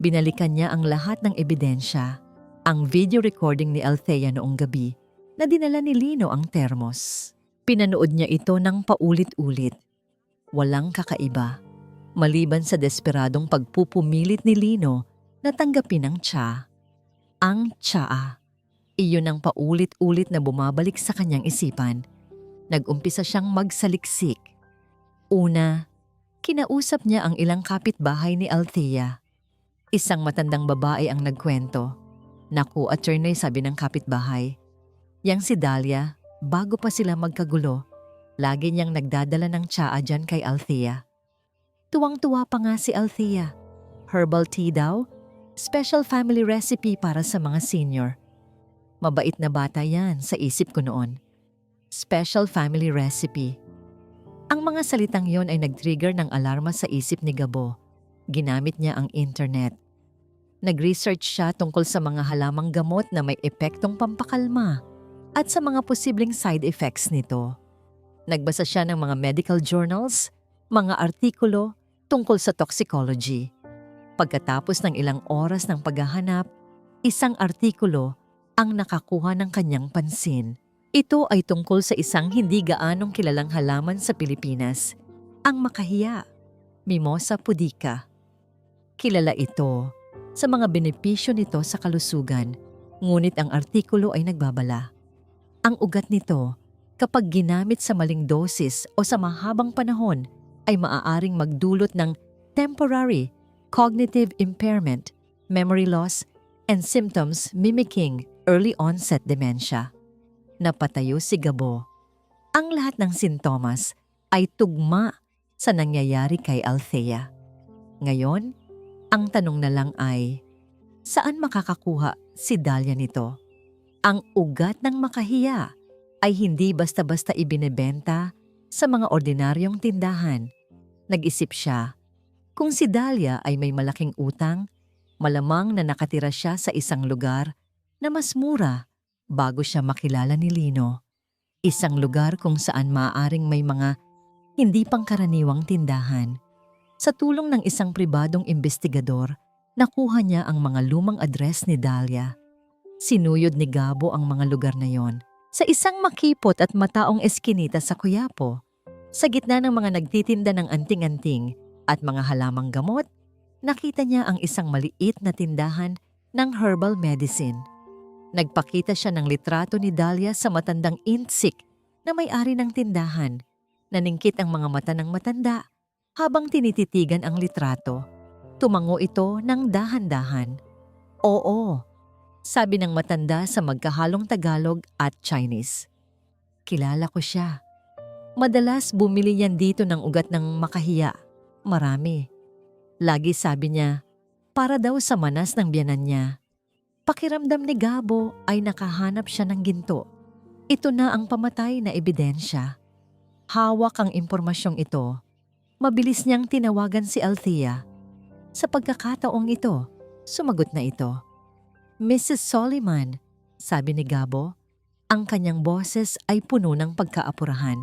Binalikan niya ang lahat ng ebidensya, ang video recording ni Althea noong gabi na dinala ni Lino ang termos. Pinanood niya ito ng paulit-ulit. Walang kakaiba, maliban sa desperadong pagpupumilit ni Lino na tanggapin ang tsa. Ang tsaa. Iyon ang paulit-ulit na bumabalik sa kanyang isipan. Nag-umpisa siyang magsaliksik. Una, kinausap niya ang ilang kapitbahay ni Althea. Isang matandang babae ang nagkwento. "Naku, attorney," sabi ng kapitbahay. "Yang si Dahlia, bago pa sila magkagulo, lagi niyang nagdadala ng tsaa dyan kay Althea. Tuwang-tuwa pa nga si Althea. Herbal tea daw, special family recipe para sa mga senior. Mabait na bata yan, sa isip ko noon. Special family recipe." Ang mga salitang yon ay nag-trigger ng alarma sa isip ni Gabo. Ginamit niya ang internet. Nag-research siya tungkol sa mga halamang gamot na may epektong pampakalma at sa mga posibleng side effects nito. Nagbasa siya ng mga medical journals, mga artikulo tungkol sa toxicology. Pagkatapos ng ilang oras ng paghahanap, isang artikulo ang nakakuha ng kanyang pansin. Ito ay tungkol sa isang hindi gaanong kilalang halaman sa Pilipinas, ang makahiya, Mimosa pudica. Kilala ito sa mga benepisyo nito sa kalusugan, ngunit ang artikulo ay nagbabala. Ang ugat nito, kapag ginamit sa maling dosis o sa mahabang panahon, ay maaaring magdulot ng temporary cognitive impairment, memory loss, and symptoms mimicking early onset dementia. Napatayo si Gabo. Ang lahat ng sintomas ay tugma sa nangyayari kay Althea. Ngayon, ang tanong na lang ay, saan makakakuha si Dahlia nito? Ang ugat ng makahiya ay hindi basta-basta ibinebenta sa mga ordinaryong tindahan. Nag-isip siya, kung si Dahlia ay may malaking utang, malamang na nakatira siya sa isang lugar na mas mura bago siya makilala ni Lino. Isang lugar kung saan maaaring may mga hindi pangkaraniwang tindahan. Sa tulong ng isang pribadong investigador, nakuha niya ang mga lumang address ni Dahlia. Sinuyod ni Gabo ang mga lugar na yon sa isang makipot at mataong eskinita sa Quiapo. Sa gitna ng mga nagtitinda ng anting-anting at mga halamang gamot, nakita niya ang isang maliit na tindahan ng herbal medicine. Nagpakita siya ng litrato ni Dahlia sa matandang intsik na may-ari ng tindahan. Naningkit ang mga mata ng matanda habang tinititigan ang litrato. Tumango ito ng dahan-dahan. "Oo," sabi ng matanda sa magkahalong Tagalog at Chinese. "Kilala ko siya. Madalas bumili yan dito ng ugat ng makahiya. Marami. Lagi sabi niya, para daw sa manas ng biyanan niya." Pakiramdam ni Gabo ay nakahanap siya ng ginto. Ito na ang pamatay na ebidensya. Hawak ang impormasyong ito. Mabilis niyang tinawagan si Althea. Sa pagkakataong ito, sumagot na ito. "Mrs. Soliman," sabi ni Gabo. Ang kanyang boses ay puno ng pagkaapurahan.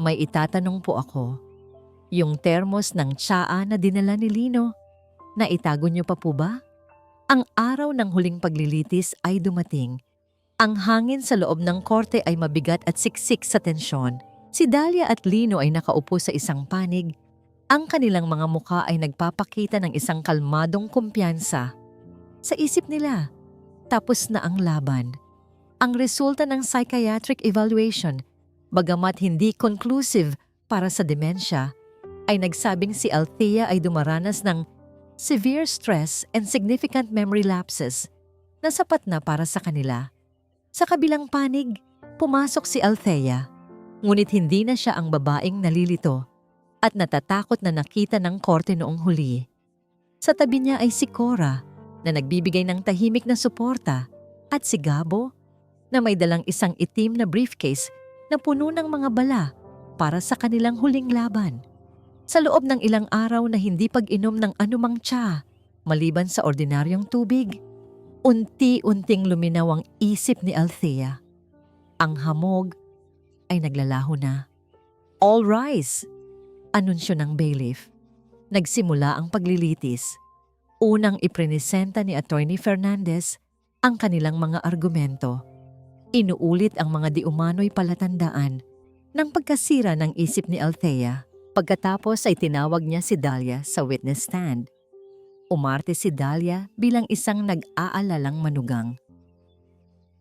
"May itatanong po ako. Yung termos ng tsaa na dinala ni Lino, naitago niyo pa po ba? Ang araw ng huling paglilitis ay dumating Ang hangin sa loob ng korte ay mabigat at siksik sa tensyon. Si Dahlia at Lino ay nakaupo sa isang panig. Ang kanilang mga mukha ay nagpapakita ng isang kalmadong kumpiyansa. Sa isip nila, tapos na ang laban. Ang resulta ng psychiatric evaluation, bagamat hindi conclusive para sa demensya, ay nagsabing si Althea ay dumaranas ng severe stress and significant memory lapses na sapat na para sa kanila. Sa kabilang panig, pumasok si Althea, ngunit hindi na siya ang babaeng nalilito at natatakot na nakita ng korte noong huli. Sa tabi niya ay si Cora na nagbibigay ng tahimik na suporta at si Gabo na may dalang isang itim na briefcase na puno ng mga bala para sa kanilang huling laban. Sa loob ng ilang araw na hindi pag-inom ng anumang tsa, maliban sa ordinaryong tubig, unti-unting luminaw ang isip ni Althea. Ang hamog ay naglalaho na. All rise! Anunsyo ng bailiff. Nagsimula ang paglilitis. Unang iprenesenta ni Attorney Fernandez ang kanilang mga argumento. Inuulit ang mga di-umano'y palatandaan ng pagkasira ng isip ni Althea. Pagkatapos ay tinawag niya si Dahlia sa witness stand. Umarte si Dahlia bilang isang nag-aalalang manugang.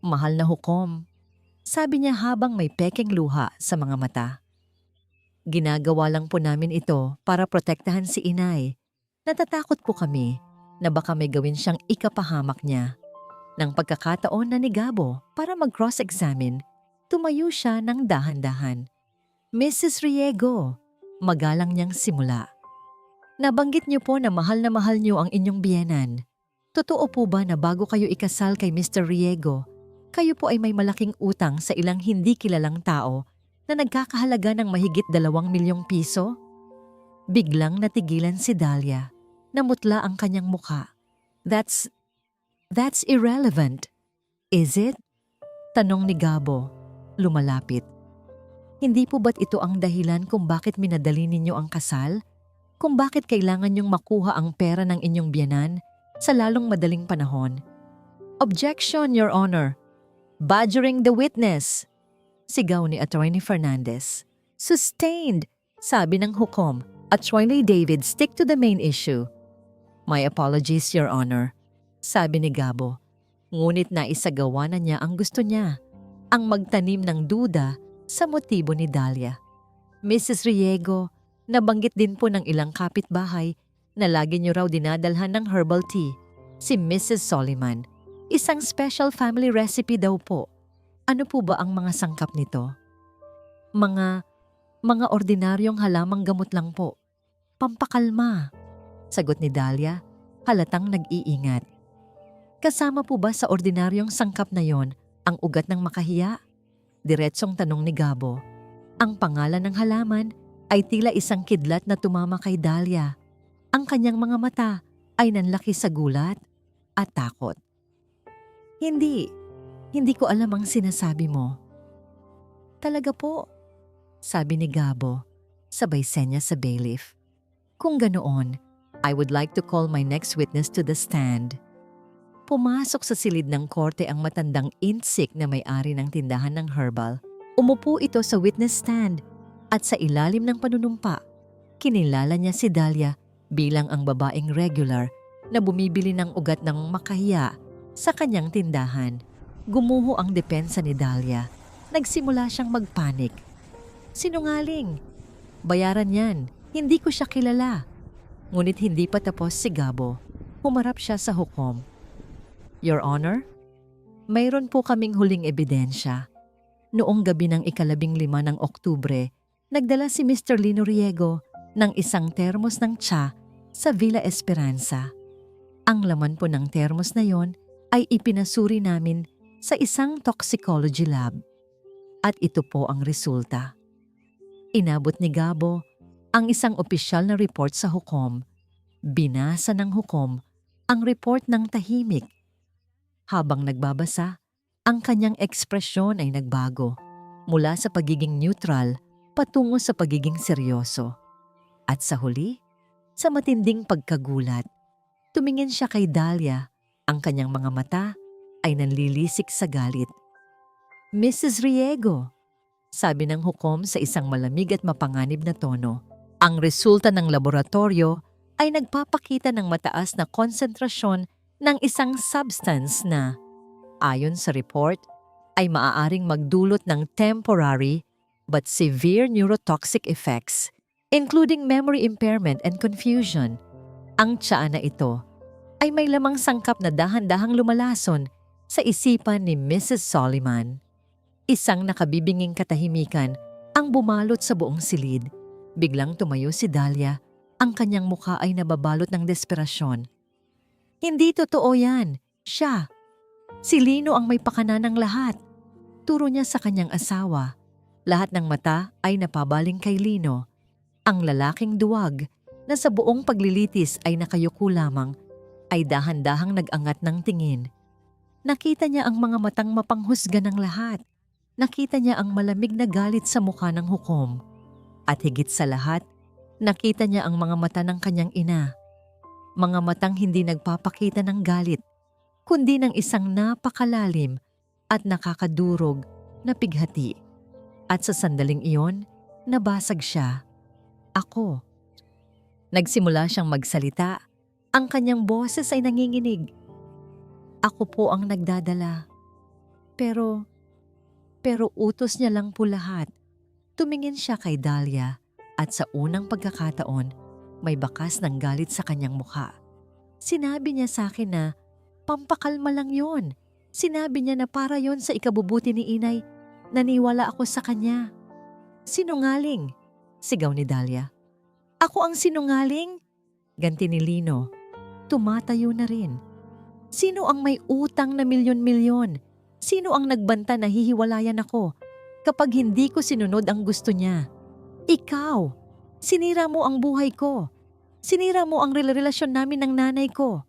Mahal na hukom, sabi niya habang may pekeng luha sa mga mata. Ginagawa lang po namin ito para protektahan si inay. Natatakot po kami na baka may gawin siyang ikapahamak niya. Nang pagkakataon na ni Gabo para mag-cross-examine, tumayo siya ng dahan-dahan. Mrs. Riego, magalang niyang simula. Nabanggit niyo po na mahal niyo ang inyong biyenan. Totoo po ba na bago kayo ikasal kay Mr. Riego, kayo po ay may malaking utang sa ilang hindi kilalang tao na nagkakahalaga ng mahigit 2 milyong piso? Biglang natigilan si Dahlia. Namutla ang kanyang mukha. That's irrelevant, is it? Tanong ni Gabo, lumalapit. Hindi po ba't ito ang dahilan kung bakit minadali ninyo ang kasal? Kung bakit kailangan niyong makuha ang pera ng inyong biyenan sa lalong madaling panahon? Objection, Your Honor. Badgering the witness. Sigaw ni Attorney Fernandez. Sustained, sabi ng hukom. Attorney David, stick to the main issue. My apologies, Your Honor, sabi ni Gabo. Ngunit naisagawa na niya ang gusto niya, ang magtanim ng duda sa motibo ni Dahlia. Mrs. Riego, nabanggit din po ng ilang kapitbahay na lagi niyo raw dinadalhan ng herbal tea, si Mrs. Soliman. Isang special family recipe daw po. Ano po ba ang mga sangkap nito? Mga ordinaryong halamang gamot lang po. Pampakalma, sagot ni Dahlia, halatang nag-iingat. Kasama po ba sa ordinaryong sangkap na yon ang ugat ng makahiya? Diretsong tanong ni Gabo. Ang pangalan ng halaman ay tila isang kidlat na tumama kay Dahlia. Ang kanyang mga mata ay nanlaki sa gulat at takot. Hindi ko alam ang sinasabi mo. Talaga po, sabi ni Gabo, sabay senya sa bailiff. Kung ganoon, I would like to call my next witness to the stand. Pumasok sa silid ng korte ang matandang insik na may-ari ng tindahan ng herbal. Umupo ito sa witness stand at sa ilalim ng panunumpa, kinilala niya si Dahlia bilang ang babaeng regular na bumibili ng ugat ng makahiya sa kanyang tindahan. Gumuho ang depensa ni Dahlia. Nagsimula siyang magpanik. Sinungaling. Bayaran yan. Hindi ko siya kilala. Ngunit hindi pa tapos si Gabo. Humarap siya sa hukom. Your Honor, mayroon po kaming huling ebidensya. Noong gabi ng 15 ng Oktubre, nagdala si Mr. Lino Riego ng isang termos ng tsa sa Villa Esperanza. Ang laman po ng termos na yon ay ipinasuri namin sa isang toxicology lab. At ito po ang resulta. Inabot ni Gabo ang isang opisyal na report sa hukom. Binasa ng hukom ang report ng tahimik. Habang nagbabasa, ang kanyang ekspresyon ay nagbago mula sa pagiging neutral patungo sa pagiging seryoso. At sa huli, sa matinding pagkagulat, tumingin siya kay Dahlia. Ang kanyang mga mata ay nanlilisik sa galit. Mrs. Riego, sabi ng hukom sa isang malamig at mapanganib na tono. Ang resulta ng laboratorio ay nagpapakita ng mataas na konsentrasyon ng isang substance na, ayon sa report, ay maaaring magdulot ng temporary but severe neurotoxic effects, including memory impairment and confusion. Ang tsaa na ito ay may lamang sangkap na dahan-dahang lumalason sa isipan ni Mrs. Soliman. Isang nakabibinging katahimikan ang bumalot sa buong silid. Biglang tumayo si Dahlia. Ang kanyang mukha ay nababalot ng desperasyon. Hindi totoo yan. Siya. Si Lino ang may pakana ng lahat. Turo niya sa kanyang asawa. Lahat ng mata ay napabaling kay Lino. Ang lalaking duwag na sa buong paglilitis ay nakayuko lamang ay dahan-dahang nag-angat ng tingin. Nakita niya ang mga matang mapanghusga ng lahat. Nakita niya ang malamig na galit sa mukha ng hukom. At higit sa lahat, nakita niya ang mga mata ng kanyang ina. Mga matang hindi nagpapakita ng galit, kundi ng isang napakalalim at nakakadurog na pighati. At sa sandaling iyon, nabasag siya. Ako. Nagsimula siyang magsalita. Ang kanyang boses ay nanginginig. Ako po ang nagdadala. Pero utos niya lang po lahat. Tumingin siya kay Dahlia at sa unang pagkakataon, may bakas ng galit sa kanyang mukha. Sinabi niya sa akin na pampakalma lang yon. Sinabi niya na para yon sa ikabubuti ni inay. Naniwala ako sa kanya. Sinungaling, sigaw ni Dahlia. Ako ang sinungaling? Ganti ni Lino. Tumatayo na rin. Sino ang may utang na milyon-milyon? Sino ang nagbanta na hihiwalayan ako kapag hindi ko sinunod ang gusto niya? Ikaw. Sinira mo ang buhay ko. Sinira mo ang relasyon namin ng nanay ko.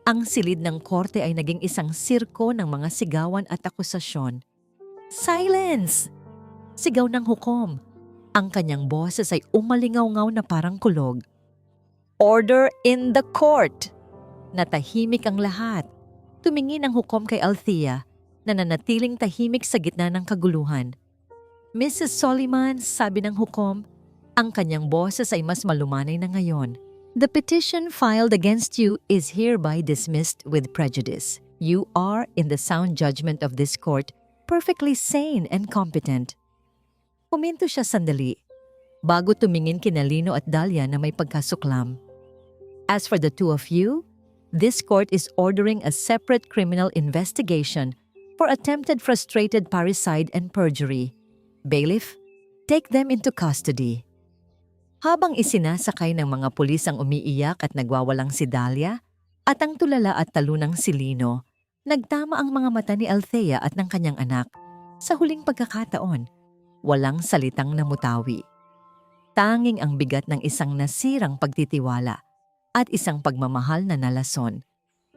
Ang silid ng korte ay naging isang sirko ng mga sigawan at akusasyon. Silence! Sigaw ng hukom. Ang kanyang boses ay umalingaw-ngaw na parang kulog. Order in the court! Natahimik ang lahat. Tumingin ang hukom kay Althea na nanatiling tahimik sa gitna ng kaguluhan. Mrs. Soliman, sabi ng hukom, ang kanyang boses ay mas malumanay na ngayon. The petition filed against you is hereby dismissed with prejudice. You are, in the sound judgment of this court, perfectly sane and competent. Puminto siya sandali, bago tumingin kina Lino at Dahlia na may pagkasuklam. As for the two of you, this court is ordering a separate criminal investigation for attempted frustrated parricide and perjury. Bailiff, take them into custody. Habang isinasakay ng mga pulis ang umiiyak at nagwawalang si Dahlia at ang tulala at talunang si Lino, nagtama ang mga mata ni Althea at ng kanyang anak. Sa huling pagkakataon, walang salitang namutawi. Tanging ang bigat ng isang nasirang pagtitiwala at isang pagmamahal na nalason.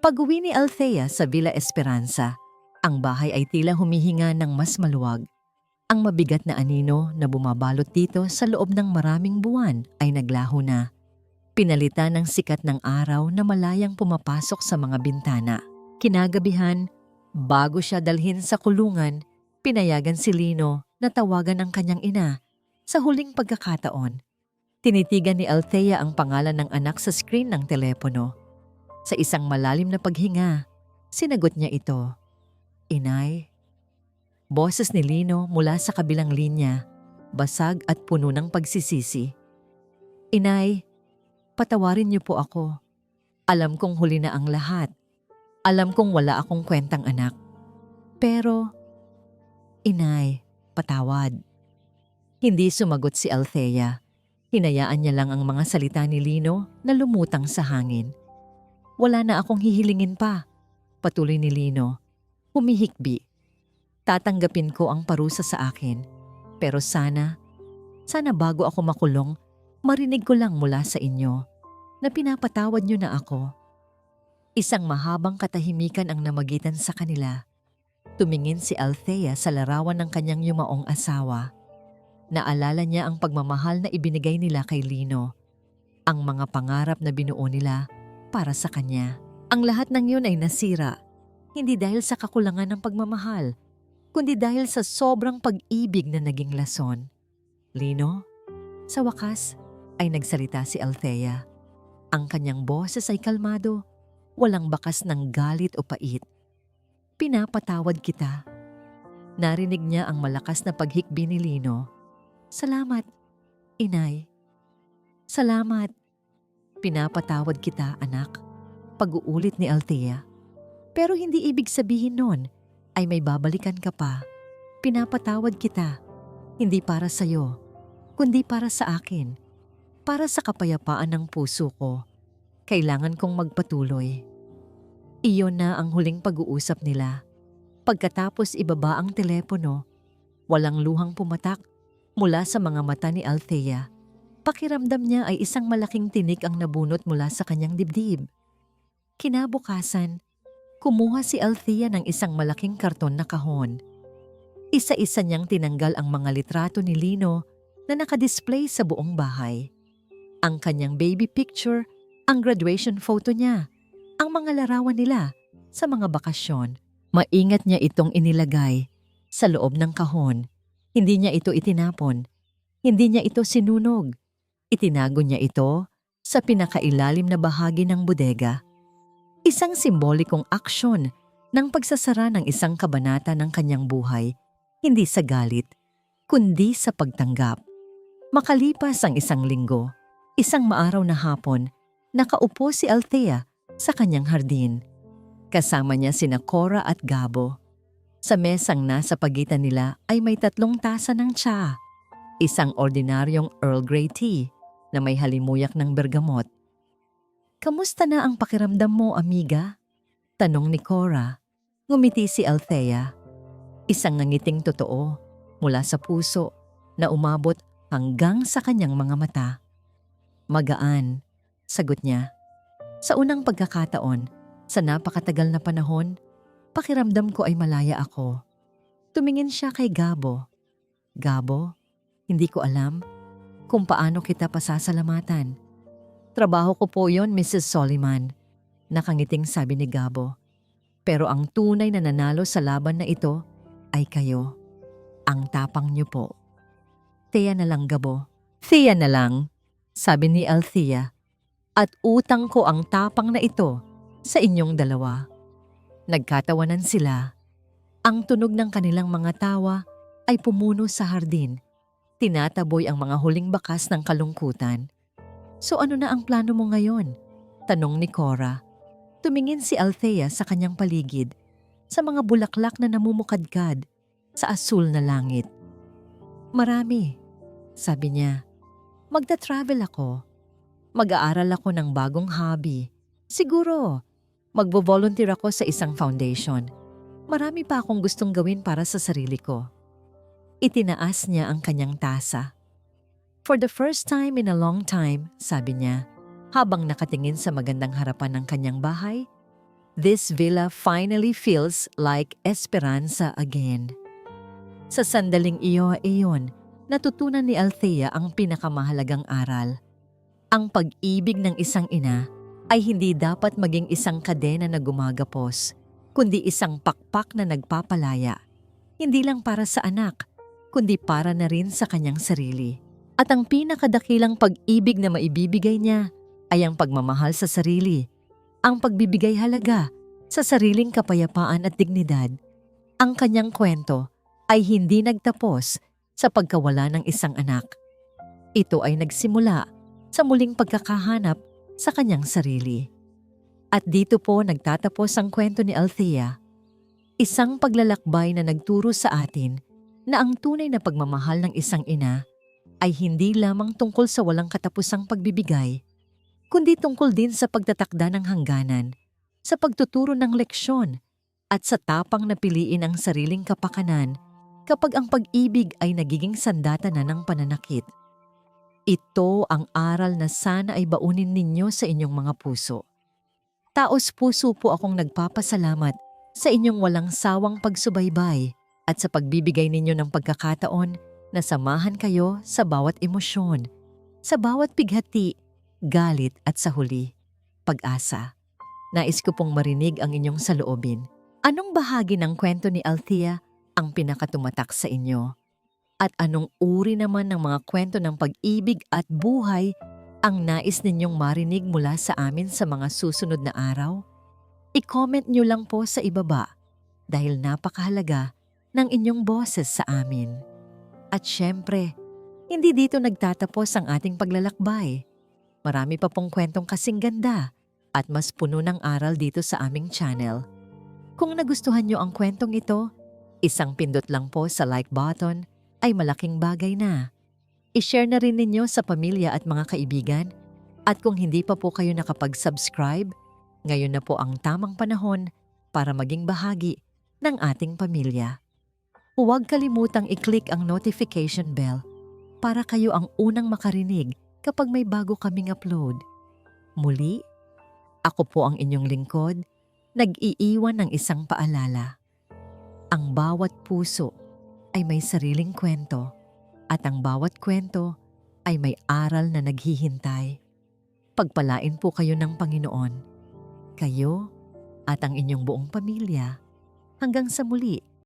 Pag-uwi ni Althea sa Villa Esperanza, ang bahay ay tila humihinga ng mas maluwag. Ang mabigat na anino na bumabalot dito sa loob ng maraming buwan ay naglaho na. Pinalitan ng sikat ng araw na malayang pumapasok sa mga bintana. Kinagabihan, bago siya dalhin sa kulungan, pinayagan si Lino na tawagan ang kanyang ina. Sa huling pagkakataon, tinitigan ni Althea ang pangalan ng anak sa screen ng telepono. Sa isang malalim na paghinga, sinagot niya ito. Inay. Boses ni Lino mula sa kabilang linya, basag at puno ng pagsisisi. Inay, patawarin niyo po ako. Alam kong huli na ang lahat. Alam kong wala akong kwentang anak. Pero, Inay, patawad. Hindi sumagot si Althea. Hinayaan niya lang ang mga salita ni Lino na lumutang sa hangin. Wala na akong hihilingin pa, patuloy ni Lino. Humihikbi. Tatanggapin ko ang parusa sa akin. Pero sana bago ako makulong, marinig ko lang mula sa inyo na pinapatawad niyo na ako. Isang mahabang katahimikan ang namagitan sa kanila. Tumingin si Althea sa larawan ng kanyang yumaong asawa. Naalala niya ang pagmamahal na ibinigay nila kay Lino. Ang mga pangarap na binuo nila para sa kanya. Ang lahat ng yun ay nasira. Hindi dahil sa kakulangan ng pagmamahal, kundi dahil sa sobrang pag-ibig na naging lason. Lino, sa wakas ay nagsalita si Althea. Ang kanyang boses ay kalmado, walang bakas ng galit o pait. Pinapatawad kita. Narinig niya ang malakas na paghikbi ni Lino. Salamat, inay. Salamat. Pinapatawad kita, anak. Pag-uulit ni Althea. Pero hindi ibig sabihin nun ay may babalikan ka pa. Pinapatawad kita. Hindi para sa'yo, kundi para sa akin. Para sa kapayapaan ng puso ko. Kailangan kong magpatuloy. Iyon na ang huling pag-uusap nila. Pagkatapos ibaba ang telepono, walang luhang pumatak mula sa mga mata ni Althea. Pakiramdam niya ay isang malaking tinik ang nabunot mula sa kanyang dibdib. Kinabukasan, kumuha si Althea ng isang malaking karton na kahon. Isa-isa niyang tinanggal ang mga litrato ni Lino na nakadisplay sa buong bahay. Ang kanyang baby picture, ang graduation photo niya, ang mga larawan nila sa mga bakasyon. Maingat niya itong inilagay sa loob ng kahon. Hindi niya ito itinapon. Hindi niya ito sinunog. Itinago niya ito sa pinakailalim na bahagi ng bodega. Isang simbolikong aksyon ng pagsasara ng isang kabanata ng kanyang buhay, hindi sa galit, kundi sa pagtanggap. Makalipas ang isang linggo, isang maaraw na hapon, nakaupo si Althea sa kanyang hardin. Kasama niya sina Cora at Gabo. Sa mesang nasa pagitan nila ay may 3 tasa ng tsa. Isang ordinaryong Earl Grey tea na may halimuyak ng bergamot. Kamusta na ang pakiramdam mo, amiga? Tanong ni Cora. Ngumiti si Althea. Isang ngangiting totoo mula sa puso na umabot hanggang sa kanyang mga mata. Magaan, sagot niya. Sa unang pagkakataon, sa napakatagal na panahon, pakiramdam ko ay malaya ako. Tumingin siya kay Gabo. Gabo, hindi ko alam kung paano kita pasasalamatan. Trabaho ko po yon, Mrs. Soliman. Nakangiting sabi ni Gabo. Pero ang tunay na nanalo sa laban na ito ay kayo. Ang tapang niyo po. Thea na lang, Gabo. Thea na lang, sabi ni Althea. At utang ko ang tapang na ito sa inyong dalawa. Nagkatawanan sila. Ang tunog ng kanilang mga tawa ay pumuno sa hardin. Tinataboy ang mga huling bakas ng kalungkutan. So ano na ang plano mo ngayon? Tanong ni Cora. Tumingin si Althea sa kanyang paligid, sa mga bulaklak na namumukadkad, sa asul na langit. Marami, sabi niya. Magta-travel ako. Mag-aaral ako ng bagong hobby. Siguro, magbo-volunteer ako sa isang foundation. Marami pa akong gustong gawin para sa sarili ko. Itinaas niya ang kanyang tasa. For the first time in a long time, sabi niya, habang nakatingin sa magandang harapan ng kanyang bahay, this villa finally feels like Esperanza again. Sa sandaling iyon, natutunan ni Althea ang pinakamahalagang aral. Ang pag-ibig ng isang ina ay hindi dapat maging isang kadena na gumagapos, kundi isang pakpak na nagpapalaya. Hindi lang para sa anak, kundi para na rin sa kanyang sarili. At ang pinakadakilang pag-ibig na maibibigay niya ay ang pagmamahal sa sarili, ang pagbibigay halaga sa sariling kapayapaan at dignidad. Ang kanyang kwento ay hindi nagtapos sa pagkawala ng isang anak. Ito ay nagsimula sa muling pagkakahanap sa kanyang sarili. At dito po nagtatapos ang kwento ni Althea. Isang paglalakbay na nagturo sa atin na ang tunay na pagmamahal ng isang ina ay hindi lamang tungkol sa walang katapusang pagbibigay, kundi tungkol din sa pagtatakda ng hangganan, sa pagtuturo ng leksyon, at sa tapang na piliin ang sariling kapakanan kapag ang pag-ibig ay nagiging sandata na ng pananakit. Ito ang aral na sana ay baunin ninyo sa inyong mga puso. Taos-puso po akong nagpapasalamat sa inyong walang sawang pagsubaybay at sa pagbibigay ninyo ng pagkakataon na samahan kayo sa bawat emosyon, sa bawat pighati, galit at sa huli, pag-asa. Nais ko pong marinig ang inyong saloobin. Anong bahagi ng kwento ni Althea ang pinakatumatak sa inyo? At anong uri naman ng mga kwento ng pag-ibig at buhay ang nais ninyong marinig mula sa amin sa mga susunod na araw? I-comment nyo lang po sa ibaba dahil napakahalaga ng inyong boses sa amin. At syempre, hindi dito nagtatapos ang ating paglalakbay. Marami pa pong kwentong kasing ganda at mas puno ng aral dito sa aming channel. Kung nagustuhan nyo ang kwentong ito, isang pindot lang po sa like button ay malaking bagay na. I-share na rin ninyo sa pamilya at mga kaibigan. At kung hindi pa po kayo nakapag-subscribe, ngayon na po ang tamang panahon para maging bahagi ng ating pamilya. Huwag kalimutang i-click ang notification bell para kayo ang unang makarinig kapag may bago kaming upload. Muli, ako po ang inyong lingkod, nag-iiwan ng isang paalala. Ang bawat puso ay may sariling kwento at ang bawat kwento ay may aral na naghihintay. Pagpalain po kayo ng Panginoon, kayo at ang inyong buong pamilya. Hanggang sa muli.